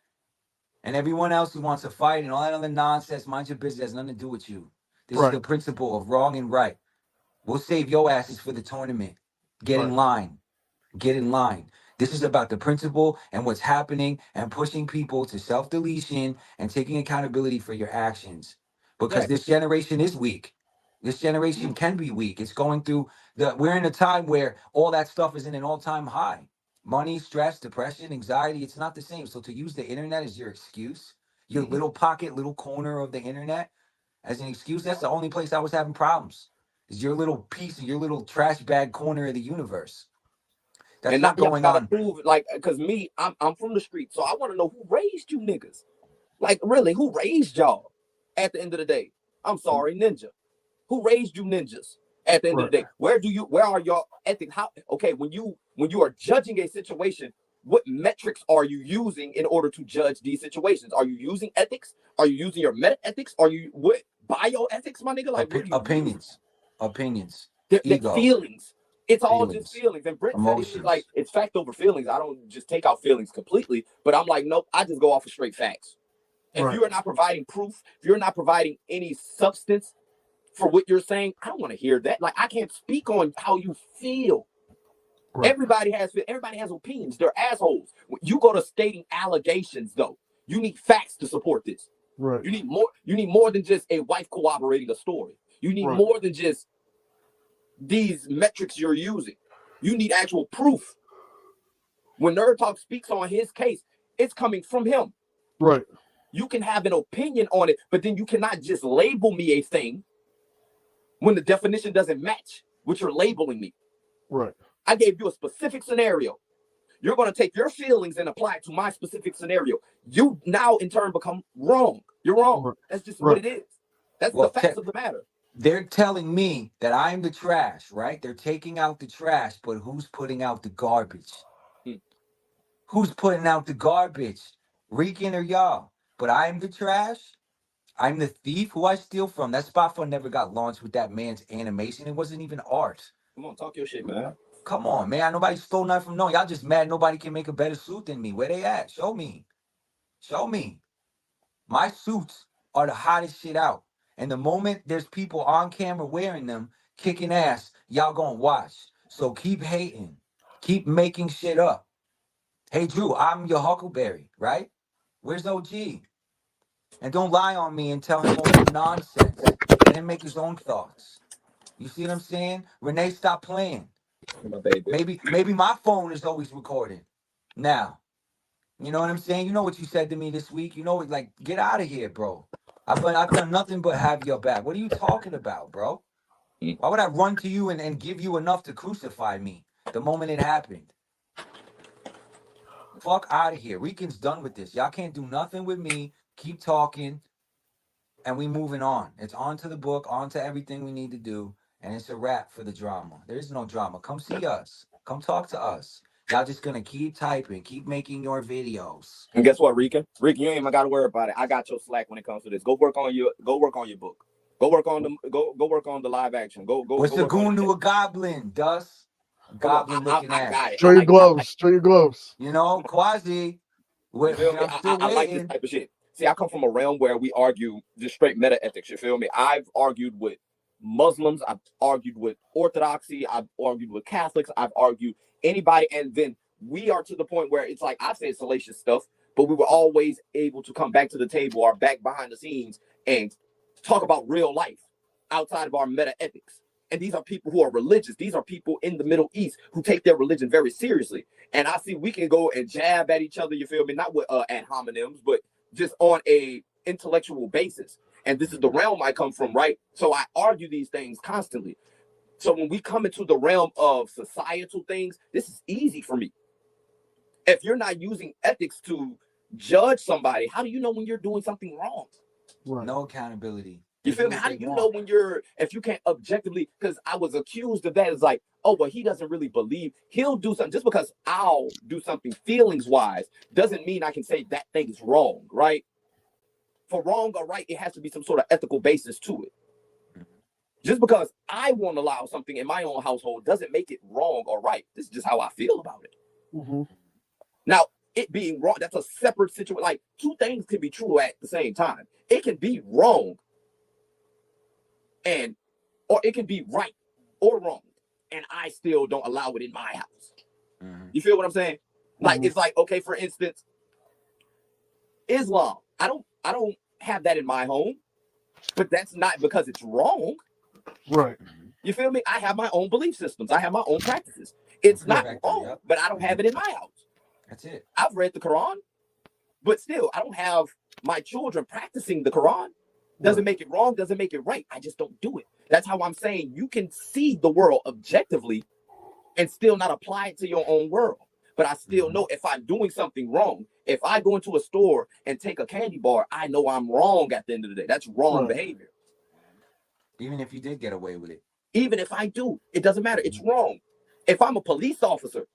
And everyone else who wants to fight and all that other nonsense, mind your business, has nothing to do with you. This is the principle of wrong and right. We'll save your asses for the tournament. Get in line. Get in line. This is about the principle and what's happening and pushing people to self-deletion and taking accountability for your actions. Because this generation is weak. This generation can be weak. It's going through we're in a time where all that stuff is in an all-time high. Money, stress, depression, anxiety, it's not the same. So to use the internet as your excuse, your little pocket, little corner of the internet as an excuse, that's the only place I was having problems. Is your little piece of your little trash bag corner of the universe. That's and not going on. Prove, like, because me, I'm from the street, so I want to know who raised you niggas. Like, really, who raised y'all? At the end of the day, I'm sorry, Ninja. Who raised you ninjas? At the end of the day, where are y'all ethics? How? Okay, when you are judging a situation, what metrics are you using in order to judge these situations? Are you using ethics? Are you using your meta ethics? Are you what bioethics, my nigga? Like opinions, ego, feelings. It's all just feelings. And Brent said like it's fact over feelings. I don't just take out feelings completely, but I'm like, nope, I just go off of straight facts. If you are not providing proof, if you're not providing any substance for what you're saying, I don't want to hear that. Like, I can't speak on how you feel. Everybody has opinions. They're assholes. When you go to stating allegations, though, you need facts to support this. You need more than just a wife corroborating a story. You need more than just these metrics you're using. You need actual proof. When Nerd Talk speaks on his case, it's coming from him. You can have an opinion on it, but then you cannot just label me a thing when the definition doesn't match what you're labeling me. I gave you a specific scenario. You're going to take your feelings and apply it to my specific scenario. You now in turn become wrong. You're wrong. That's just what it is. That's the facts of the matter. They're telling me that I'm the trash, right? They're taking out the trash, but who's putting out the garbage? Who's putting out the garbage? Rican or y'all? But I'm the trash. I'm the thief. Who I steal from? That Spot Fund never got launched with that man's animation. It wasn't even art. Come on, talk your shit, man. Come on, man. Nobody stole nothing from no. Y'all just mad nobody can make a better suit than me. Where they at? Show me. Show me. My suits are the hottest shit out. And the moment there's people on camera wearing them, kicking ass, y'all gonna watch. So keep hating. Keep making shit up. Hey, Drew, I'm your Huckleberry, right? Where's OG? And don't lie on me and tell him all the nonsense. Let him make his own thoughts. You see what I'm saying? Renee, stop playing. My baby. Maybe my phone is always recording. Now, you know what I'm saying? You know what you said to me this week? You know, like, get out of here, bro. I've done nothing but have your back. What are you talking about, bro? Why would I run to you and give you enough to crucify me the moment it happened? Fuck out of here. Rican's done with this. Y'all can't do nothing with me. Keep talking. And we moving on. It's on to the book, on to everything we need to do. And it's a wrap for the drama. There is no drama. Come see us. Come talk to us. Y'all just gonna keep typing, keep making your videos. And guess what, Rican? Rican, you ain't even gotta worry about it. I got your slack when it comes to this. Go work on your book. Go work on the live action. Go. What's the goon to a goblin, Dust? Goblin looking I got at. it. Show your gloves. Show your gloves. You know, Quasi. You feel me? I like this type of shit. See, I come from a realm where we argue just straight meta ethics. You feel me? I've argued with Muslims. I've argued with Orthodoxy. I've argued with Catholics. I've argued anybody. And then we are to the point where it's like, I've said salacious stuff, but we were always able to come back to the table or back behind the scenes and talk about real life outside of our meta ethics. And these are people who are religious. These are people in the Middle East who take their religion very seriously. And I see we can go and jab at each other, you feel me? Not with ad hominems, but just on a intellectual basis. And this is the realm I come from, right? So I argue these things constantly. So when we come into the realm of societal things, this is easy for me. If you're not using ethics to judge somebody, how do you know when you're doing something wrong? Right. No accountability. You feel me? How do you know when if you can't objectively, because I was accused of that. It's like, oh, well, he doesn't really believe he'll do something. Just because I'll do something feelings wise doesn't mean I can say that thing is wrong, right? For wrong or right, it has to be some sort of ethical basis to it. Just because I won't allow something in my own household doesn't make it wrong or right. This is just how I feel about it. Mm-hmm. Now, it being wrong, that's a separate situation. Like, two things can be true at the same time. It can be wrong or it can be right or wrong, and I still don't allow it in my house. You feel what I'm saying? Like, it's like, okay, for instance, Islam. I don't have that in my home, but that's not because it's wrong. Right. You feel me? I have my own belief systems. I have my own practices. It's not wrong, but I don't have it in my house. That's it. I've read the Quran, but still, I don't have my children practicing the Quran. Doesn't make it wrong, doesn't make it right. I just don't do it. That's how I'm saying you can see the world objectively and still not apply it to your own world. But I still know if I'm doing something wrong, if I go into a store and take a candy bar, I know I'm wrong at the end of the day. That's wrong behavior. Even if you did get away with it. Even if I do, it doesn't matter. It's wrong. If I'm a police officer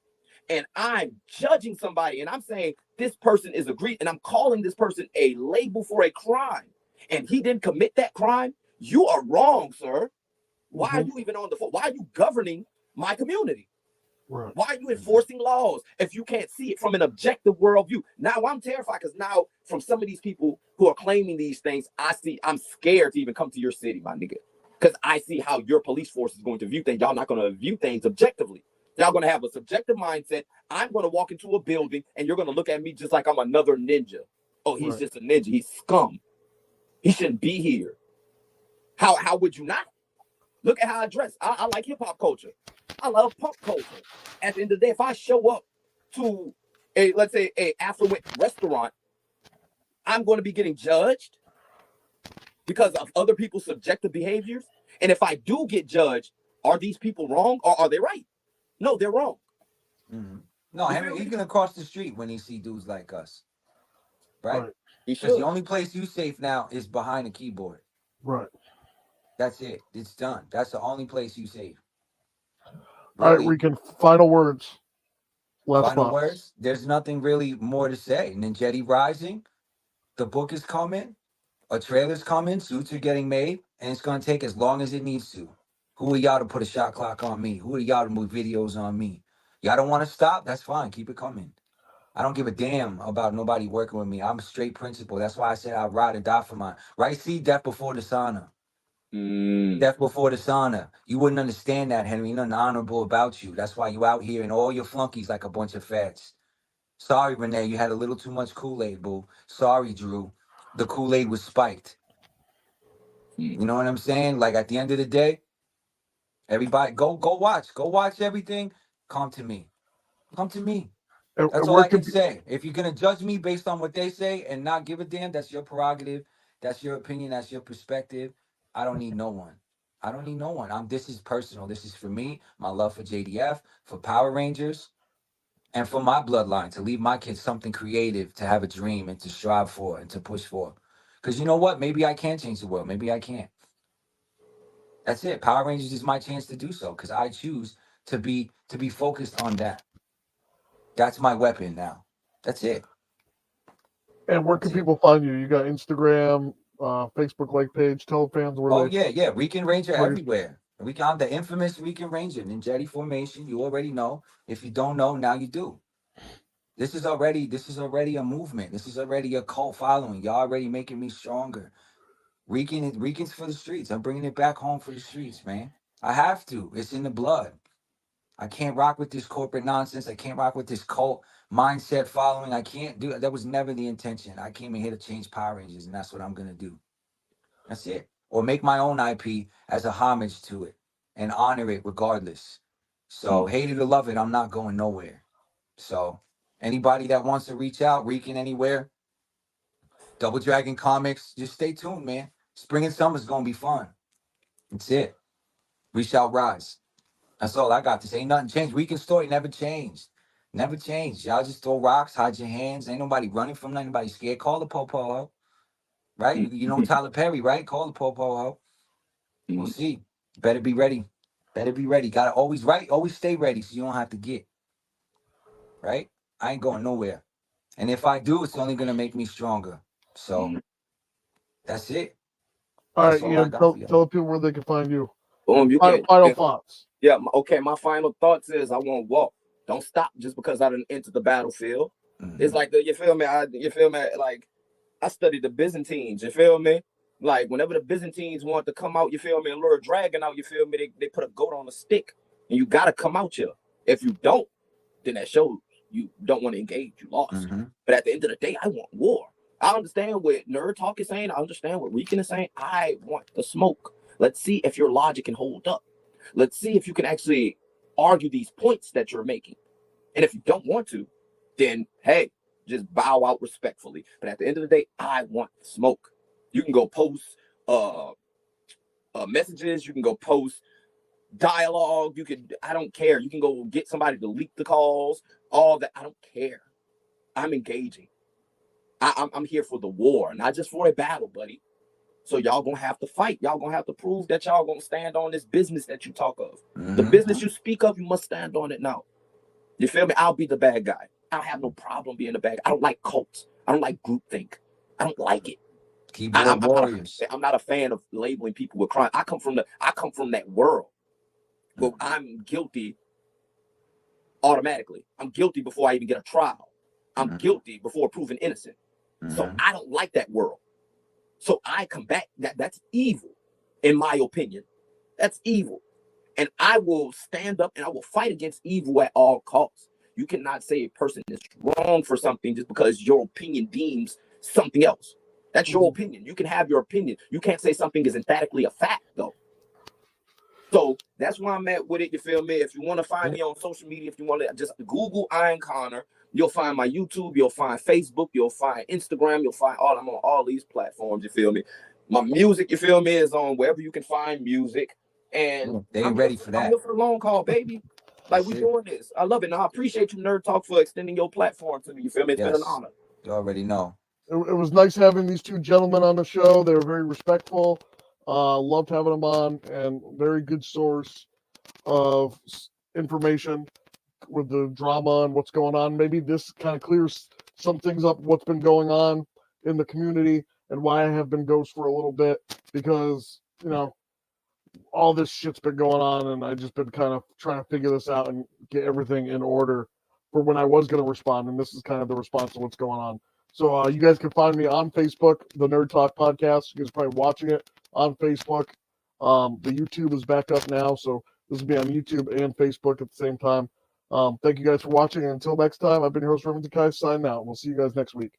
and I'm judging somebody and I'm saying this person is egregious and I'm calling this person a label for a crime, and he didn't commit that crime, you are wrong, sir. Why are you even on the phone? Why are you governing my community? Right. Why are you enforcing laws if you can't see it from an objective worldview? Now I'm terrified because now from some of these people who are claiming these things, I'm scared to even come to your city, my nigga. Because I see how your police force is going to view things. Y'all not going to view things objectively. Y'all going to have a subjective mindset. I'm going to walk into a building and you're going to look at me just like I'm another ninja. Oh, he's just a ninja. He's scum. He shouldn't be here. How would you not? Look at how I dress. I like hip hop culture. I love punk culture. At the end of the day, if I show up to let's say a affluent restaurant, I'm going to be getting judged because of other people's subjective behaviors. And if I do get judged, are these people wrong or are they right? No, they're wrong. No, You Henry, feel he's me? gonna cross the street when he see dudes like us, right? Right. He Because should. the only place you safe now is behind a keyboard. Right. That's it. It's done. That's the only place you safe. All right, Really. Rican. Final words. Last Final thoughts. words. There's nothing really more to say. Ninjetti Rising. The book is coming. A trailer's coming. Suits are getting made, and it's gonna take as long as it needs to. Who are y'all to put a shot clock on me? Who are y'all to move videos on me? Y'all don't want to stop? That's fine. Keep it coming. I don't give a damn about nobody working with me. I'm a straight principle. That's why I said I'd ride or die for mine. Right? See, death before dishonor. Death before dishonor. You wouldn't understand that, Henry. Nothing honorable about you. That's why you out here and all your flunkies like a bunch of fats. Sorry, Renee, you had a little too much Kool-Aid, boo. Sorry, Drew. The Kool-Aid was spiked. You know what I'm saying? Like at the end of the day, everybody go watch everything. Come to me. Come to me. And That's all where I can can say. If you're gonna judge me based on what they say and not give a damn, that's your prerogative. That's your opinion. That's your perspective. I don't need no one. I don't need no one. This is personal. This is for me, my love for JDF, for Power Rangers, and for my bloodline to leave my kids something creative to have a dream and to strive for and to push for. Because you know what? Maybe I can change the world. Maybe I can't. That's it. Power Rangers is my chance to do so because I choose to be focused on that. That's my weapon now. That's it. and where can That's it. people find you? You got Instagram, Facebook like page. Tell fans where Oh they. yeah. Weekend Ranger Where- everywhere. I'm the infamous Weekend Ranger, Ninjetti formation. You already know. If you don't know, now you do. This is already a movement. This is already a cult following. Y'all already making me stronger. Rican's for the streets. I'm bringing it back home for the streets, man. I have to. It's in the blood. I can't rock with this corporate nonsense. I can't rock with this cult mindset following. I can't do it. That was never the intention. I came in here to change Power Rangers, and that's what I'm gonna do. That's it. Or make my own IP as a homage to it and honor it regardless. So hate it or love it, I'm not going nowhere. So anybody that wants to reach out, Rican anywhere, Double Dragon Comics, just stay tuned, man. Spring and summer's gonna be fun. That's it. We shall rise. That's all I got to say. Ain't nothing changed. Weekend story never changed. Never changed. Y'all just throw rocks, hide your hands. Ain't nobody running from nothing. Nobody scared. Call the po-po, right? You know Tyler Perry, right? Call the po-po. We'll see. Better be ready. Better be ready. Gotta always always stay ready so you don't have to get. Right? I ain't going nowhere. And if I do, it's only gonna make me stronger. So that's it. All That's right, all I Ian. got Tell for y'all. tell people where they can find you. Boom, you Final, can. final thoughts. Yeah, okay. My final thoughts is I won't walk. Don't stop just because I didn't enter the battlefield. It's like you feel me? You feel me? Like I studied the Byzantines. You feel me? Like whenever the Byzantines want to come out, you feel me, and lure a dragon out, you feel me? They put a goat on a stick, and you gotta come out here. If you don't, then that shows you don't want to engage. You lost. But at the end of the day, I want war. I understand what Nerd Talk is saying. I understand what Rican is saying. I want the smoke. Let's see if your logic can hold up. Let's see if you can actually argue these points that you're making. And if you don't want to, then hey, just bow out respectfully. But at the end of the day, I want the smoke. You can go post messages. You can go post dialogue. I don't care. You can go get somebody to leak the calls. All that. I don't care. I'm engaging. I'm here for the war, not just for a battle, buddy. So y'all gonna have to fight. Y'all gonna have to prove that y'all gonna stand on this business that you talk of. The business you speak of, you must stand on it now. You feel me? I'll be the bad guy. I don't have no problem being the bad guy. I don't like cults. I don't like groupthink. I don't like it. Keyboard warriors. I'm not a fan of labeling people with crime. I come from that world. But I'm guilty automatically. I'm guilty before I even get a trial. I'm guilty before proven innocent. So I don't like that world. So I combat that. That's evil, in my opinion. That's evil. And I will stand up and I will fight against evil at all costs. You cannot say a person is wrong for something just because your opinion deems something else. That's your opinion. You can have your opinion. You can't say something is emphatically a fact, though. So that's where I'm at with it. You feel me? If you want to find me on social media, if you want to just Google Iron Connor, you'll find my YouTube, you'll find Facebook, you'll find Instagram, you'll find I'm on all these platforms. You feel me? My music, you feel me, is on wherever you can find music. And they ain't ready for that. I'm here for the long call, baby. Like That's we it. doing this. I love it. And I appreciate you, Nerd Talk, for extending your platform to me. You feel me? It's been an Yes. honor. You already know. It was nice having these two gentlemen on the show. They were very respectful. Loved having them on, and very good source of information with the drama and what's going on. Maybe this kind of clears some things up, what's been going on in the community and why I have been ghost for a little bit, because, you know, all this shit's been going on and I just been kind of trying to figure this out and get everything in order for when I was going to respond. And this is kind of the response to what's going on. So you guys can find me on Facebook, the Nerd Talk Podcast. You guys are probably watching it on Facebook. The YouTube is back up now, so this will be on YouTube and Facebook at the same time. Thank you guys for watching. And until next time, I've been your host, Raymond Takai, signing out. We'll see you guys next week.